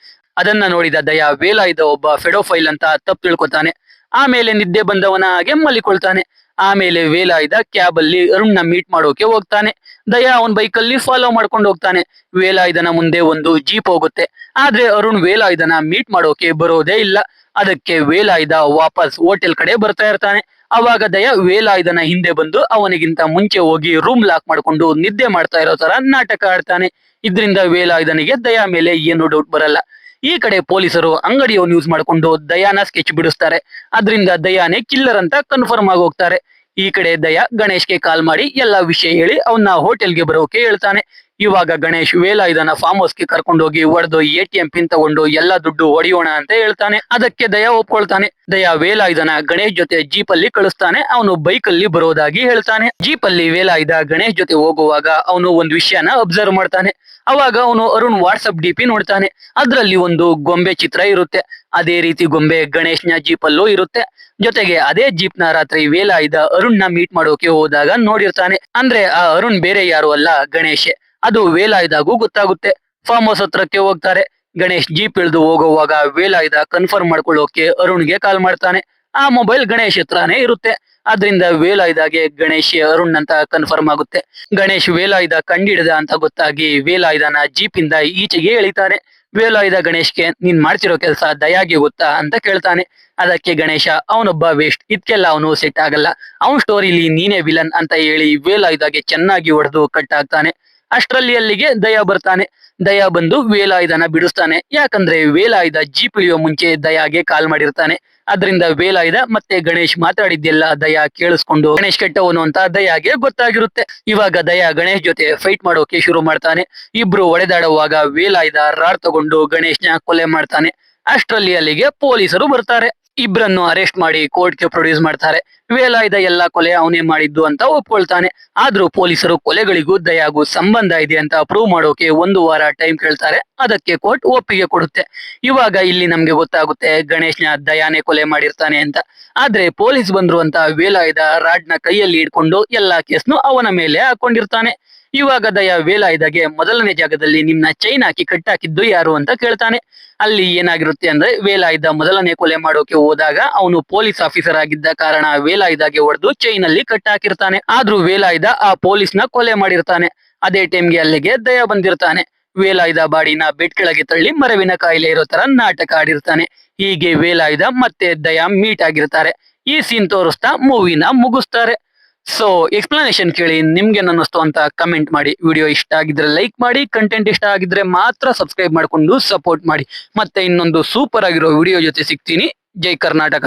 ಅದನ್ನ ನೋಡಿದ ದಯಾ ವೇಲಾಯುಧ ಒಬ್ಬ ಫೆಡೋಫೈಲ್ ಅಂತ ತಪ್ಪು ತಿಳ್ಕೊತಾನೆ. ಆಮೇಲೆ ನಿದ್ದೆ ಬಂದವನ ಹಾಗೆ ಮಲಿಕೊಳ್ತಾನೆ. ಆಮೇಲೆ ವೇಲಾಯುಧ ಕ್ಯಾಬ್ ಅಲ್ಲಿ ಅರುಣ್ನ ಮೀಟ್ ಮಾಡೋಕೆ ಹೋಗ್ತಾನೆ. ದಯಾ ಅವನ್ ಬೈಕ್ ಅಲ್ಲಿ ಫಾಲೋ ಮಾಡ್ಕೊಂಡು ಹೋಗ್ತಾನೆ. ವೇಲಾಯುಧನ ಮುಂದೆ ಒಂದು ಜೀಪ್ ಹೋಗುತ್ತೆ. ಆದ್ರೆ ಅರುಣ್ ವೇಲಾಯುಧನ ಮೀಟ್ ಮಾಡೋಕೆ ಬರೋದೇ ಇಲ್ಲ. ಅದಕ್ಕೆ ವೇಲಾಯುಧ ವಾಪಸ್ ಹೋಟೆಲ್ ಕಡೆ ಬರ್ತಾ ಇರ್ತಾನೆ. ಅವಾಗ ದಯಾ ವೇಲಾಯುಧನ ಹಿಂದೆ ಬಂದು ಅವನಿಗಿಂತ ಮುಂಚೆ ಹೋಗಿ ರೂಮ್ ಲಾಕ್ ಮಾಡ್ಕೊಂಡು ನಿದ್ದೆ ಮಾಡ್ತಾ ಇರೋ ತರ ನಾಟಕ ಆಡ್ತಾನೆ. ಇದ್ರಿಂದ ವೇಲಾಯುಧನಿಗೆ ದಯಾ ಮೇಲೆ ಏನು ಡೌಟ್ ಬರಲ್ಲ. ಈ ಕಡೆ ಪೊಲೀಸರು ಅಂಗಡಿಯನ್ನು ಯೂಸ್ ಮಾಡ್ಕೊಂಡು ದಯಾನ ಸ್ಕೆಚ್ ಬಿಡಿಸ್ತಾರೆ. ಅದರಿಂದ ದಯಾನೇ ಕಿಲ್ಲರ್ ಅಂತ ಕನ್ಫರ್ಮ್ ಆಗಿ ಹೋಗ್ತಾರೆ. ಈ ಕಡೆ ದಯಾ ಗಣೇಶ್ಗೆ ಕಾಲ್ ಮಾಡಿ ಎಲ್ಲಾ ವಿಷಯ ಹೇಳಿ ಅವನ್ನ ಹೋಟೆಲ್ಗೆ ಬರೋಕೆ ಹೇಳ್ತಾನೆ. ಇವಾಗ ಗಣೇಶ್ ವೇಲಾಯುಧನ ಫಾರ್ಮ್ ಹೌಸ್ ಗೆ ಕರ್ಕೊಂಡೋಗಿ ಹೊಡೆದು ಎಟಿಎಂ ಪಿನ್ ತಗೊಂಡು ಎಲ್ಲಾ ದುಡ್ಡು ಹೊಡಿಯೋಣ ಅಂತ ಹೇಳ್ತಾನೆ. ಅದಕ್ಕೆ ದಯಾ ಒಪ್ಕೊಳ್ತಾನೆ. ದಯಾ ವೇಲಾಯುಧನ ಗಣೇಶ್ ಜೊತೆ ಜೀಪ್ ಅಲ್ಲಿ ಕಳಿಸ್ತಾನೆ. ಅವನು ಬೈಕ್ ಅಲ್ಲಿ ಬರೋದಾಗಿ ಹೇಳ್ತಾನೆ. ಜೀಪ್ ಅಲ್ಲಿ ವೇಲಾಯುಧ ಗಣೇಶ್ ಜೊತೆ ಹೋಗುವಾಗ ಅವನು ಒಂದು ವಿಷಯನ ಅಬ್ಸರ್ವ್ ಮಾಡ್ತಾನೆ. ಅವಾಗ ಅವನು ಅರುಣ್ ವಾಟ್ಸಪ್ ಡಿಪಿ ನೋಡ್ತಾನೆ. ಅದ್ರಲ್ಲಿ ಒಂದು ಗೊಂಬೆ ಚಿತ್ರ ಇರುತ್ತೆ. ಅದೇ ರೀತಿ ಗೊಂಬೆ ಗಣೇಶ್ನ ಜೀಪ್ ಅಲ್ಲೂ ಇರುತ್ತೆ. ಜೊತೆಗೆ ಅದೇ ಜೀಪ್ ನ ರಾತ್ರಿ ವೇಲಾಯುಧ ಅರುಣ್ ನ ಮೀಟ್ ಮಾಡೋಕೆ ಹೋದಾಗ ನೋಡಿರ್ತಾನೆ. ಅಂದ್ರೆ ಆ ಅರುಣ್ ಬೇರೆ ಯಾರು ಅಲ್ಲ, ಗಣೇಶ್. ಅದು ವೇಲಾಯುಧಗೂ ಗೊತ್ತಾಗುತ್ತೆ. ಫಾರ್ಮ್ ಹೌಸ್ ಹತ್ರಕ್ಕೆ ಹೋಗ್ತಾರೆ. ಗಣೇಶ್ ಜೀಪ್ ಇಳಿದು ಹೋಗುವಾಗ ವೇಲಾಯುಧ ಕನ್ಫರ್ಮ್ ಮಾಡ್ಕೊಳ್ಳೋಕೆ ಅರುಣ್ಗೆ ಕಾಲ್ ಮಾಡ್ತಾನೆ. ಆ ಮೊಬೈಲ್ ಗಣೇಶ್ ಹತ್ರನೇ ಇರುತ್ತೆ. ಆದ್ರಿಂದ ವೇಲಾಯುಧಗೆ ಗಣೇಶ್ ಅರುಣ್ ಅಂತ ಕನ್ಫರ್ಮ್ ಆಗುತ್ತೆ. ಗಣೇಶ್ ವೇಲಾಯುಧ ಕಂಡಿಡಿದ ಅಂತ ಗೊತ್ತಾಗಿ ವೇಲಾಯುಧನ ಜೀಪ್ ಇಂದ ಈಚೆಗೆ ಎಳಿತಾನೆ. ವೇಲಾಯುಧ ಗಣೇಶ್ಗೆ ನೀನ್ ಮಾಡ್ತಿರೋ ಕೆಲಸ ದಯಾಗೆ ಗೊತ್ತಾ ಅಂತ ಕೇಳ್ತಾನೆ. ಅದಕ್ಕೆ ಗಣೇಶ ಅವನೊಬ್ಬ ವೇಸ್ಟ್, ಇದ್ಕೆಲ್ಲ ಅವನು ಸೆಟ್ ಆಗಲ್ಲ, ಅವನ್ ಸ್ಟೋರಿಲಿ ನೀನೇ ವಿಲನ್ ಅಂತ ಹೇಳಿ ವೇಲಾಯುಧಗೆ ಚೆನ್ನಾಗಿ ಹೊಡೆದು ಕಟ್ ಆಗ್ತಾನೆ. ಅಷ್ಟರಲ್ಲಿ ಅಲ್ಲಿಗೆ ದಯಾ ಬರ್ತಾನೆ. ದಯಾ ಬಂದು ವೇಲಾಯುಧನ ಬಿಡಿಸ್ತಾನೆ. ಯಾಕಂದ್ರೆ ವೇಲಾಯುಧ ಜೀಪ್ ಇಳಿಯೋ ಮುಂಚೆ ದಯಾಗೆ ಕಾಲ್ ಮಾಡಿರ್ತಾನೆ. ಅದರಿಂದ ವೇಲಾಯುಧ ಮತ್ತೆ ಗಣೇಶ್ ಮಾತಾಡಿದ್ದೆಲ್ಲ ದಯಾ ಕೇಳಿಸ್ಕೊಂಡು ಗಣೇಶ್ ಕೆಟ್ಟವನು ಅಂತ ದಯಾಗೆ ಗೊತ್ತಾಗಿರುತ್ತೆ. ಇವಾಗ ದಯಾ ಗಣೇಶ್ ಜೊತೆ ಫೈಟ್ ಮಾಡೋಕೆ ಶುರು ಮಾಡ್ತಾನೆ. ಇಬ್ರು ಹೊಡೆದಾಡುವಾಗ ವೇಲಾಯುಧ ರಾಡ್ ತಗೊಂಡು ಗಣೇಶ್ನ ಕೊಲೆ ಮಾಡ್ತಾನೆ. ಅಷ್ಟರಲ್ಲಿ ಅಲ್ಲಿಗೆ ಪೊಲೀಸರು ಬರ್ತಾರೆ. ಇಬ್ರನ್ನು ಅರೆಸ್ಟ್ ಮಾಡಿ ಕೋರ್ಟ್ಗೆ ಪ್ರೊಡ್ಯೂಸ್ ಮಾಡ್ತಾರೆ. ವೇಲಾಯುಧ ಎಲ್ಲ ಕೊಲೆ ಅವನೇ ಮಾಡಿದ್ದು ಅಂತ ಒಪ್ಕೊಳ್ತಾನೆ. ಆದ್ರೂ ಪೊಲೀಸರು ಕೊಲೆಗಳಿಗೂ ದಯಾಗೂ ಸಂಬಂಧ ಇದೆ ಅಂತ ಪ್ರೂವ್ ಮಾಡೋಕೆ 1 ವಾರ ಟೈಮ್ ಕೇಳ್ತಾರೆ. ಅದಕ್ಕೆ ಕೋರ್ಟ್ ಒಪ್ಪಿಗೆ ಕೊಡುತ್ತೆ. ಇವಾಗ ಇಲ್ಲಿ ನಮ್ಗೆ ಗೊತ್ತಾಗುತ್ತೆ ಗಣೇಶ್ನ ದಯಾನೇ ಕೊಲೆ ಮಾಡಿರ್ತಾನೆ ಅಂತ. ಆದ್ರೆ ಪೊಲೀಸ್ ಬಂದ್ರು ಅಂತ ವೇಲಾಯುಧ ರಾಡ್ ನ ಕೈಯಲ್ಲಿ ಇಟ್ಕೊಂಡು ಎಲ್ಲಾ ಕೇಸ್ನು ಅವನ ಮೇಲೆ ಹಾಕೊಂಡಿರ್ತಾನೆ. ಇವಾಗ ದಯಾ ವೇಲಾಯುಧಗೆ ಮೊದಲನೇ ಜಾಗದಲ್ಲಿ ನಿಮ್ನ ಚೈನ್ ಹಾಕಿ ಕಟ್ಟಾಕಿದ್ದು ಯಾರು ಅಂತ ಕೇಳ್ತಾನೆ. ಅಲ್ಲಿ ಏನಾಗಿರುತ್ತೆ ಅಂದ್ರೆ ವೇಲಾಯುಧ ಮೊದಲನೇ ಕೊಲೆ ಮಾಡೋಕೆ ಹೋದಾಗ ಅವನು ಪೊಲೀಸ್ ಆಫೀಸರ್ ಆಗಿದ್ದ ಕಾರಣ ವೇಲಾಯುಧಗೆ ಹೊಡೆದು ಚೈನ್ ಅಲ್ಲಿ ಕಟ್ಟಾಕಿರ್ತಾನೆ. ಆದ್ರೂ ವೇಲಾಯುಧ ಆ ಪೊಲೀಸ್ನ ಕೊಲೆ ಮಾಡಿರ್ತಾನೆ. ಅದೇ ಟೈಮ್ಗೆ ಅಲ್ಲಿಗೆ ದಯಾ ಬಂದಿರ್ತಾನೆ. ವೇಲಾಯುಧ ಬಾಡಿನ ಬೆಡ್ ಕೆಳಗೆ ತಳ್ಳಿ ಮರವಿನ ಕಾಯಿಲೆ ಇರೋ ತರ ನಾಟಕ ಆಡಿರ್ತಾನೆ. ಹೀಗೆ ವೇಲಾಯುಧ ಮತ್ತೆ ದಯಾ ಮೀಟ್ ಆಗಿರ್ತಾರೆ. ಈ ಸೀನ್ ತೋರಿಸ್ತಾ ಮೂವಿನ ಮುಗಿಸ್ತಾರೆ. ಸೊ ಎಕ್ಸ್ಪ್ಲನೇಷನ್ ಕೇಳಿ ನಿಮ್ಗೆ ಅನ್ನಿಸ್ತು ಅಂತ ಕಮೆಂಟ್ ಮಾಡಿ. ವಿಡಿಯೋ ಇಷ್ಟ ಆಗಿದ್ರೆ ಲೈಕ್ ಮಾಡಿ. ಕಂಟೆಂಟ್ ಇಷ್ಟ ಆಗಿದ್ರೆ ಮಾತ್ರ ಸಬ್ಸ್ಕ್ರೈಬ್ ಮಾಡ್ಕೊಂಡು ಸಪೋರ್ಟ್ ಮಾಡಿ. ಮತ್ತೆ ಇನ್ನೊಂದು ಸೂಪರ್ ಆಗಿರೋ ವಿಡಿಯೋ ಜೊತೆ ಸಿಗ್ತೀನಿ. ಜೈ ಕರ್ನಾಟಕ.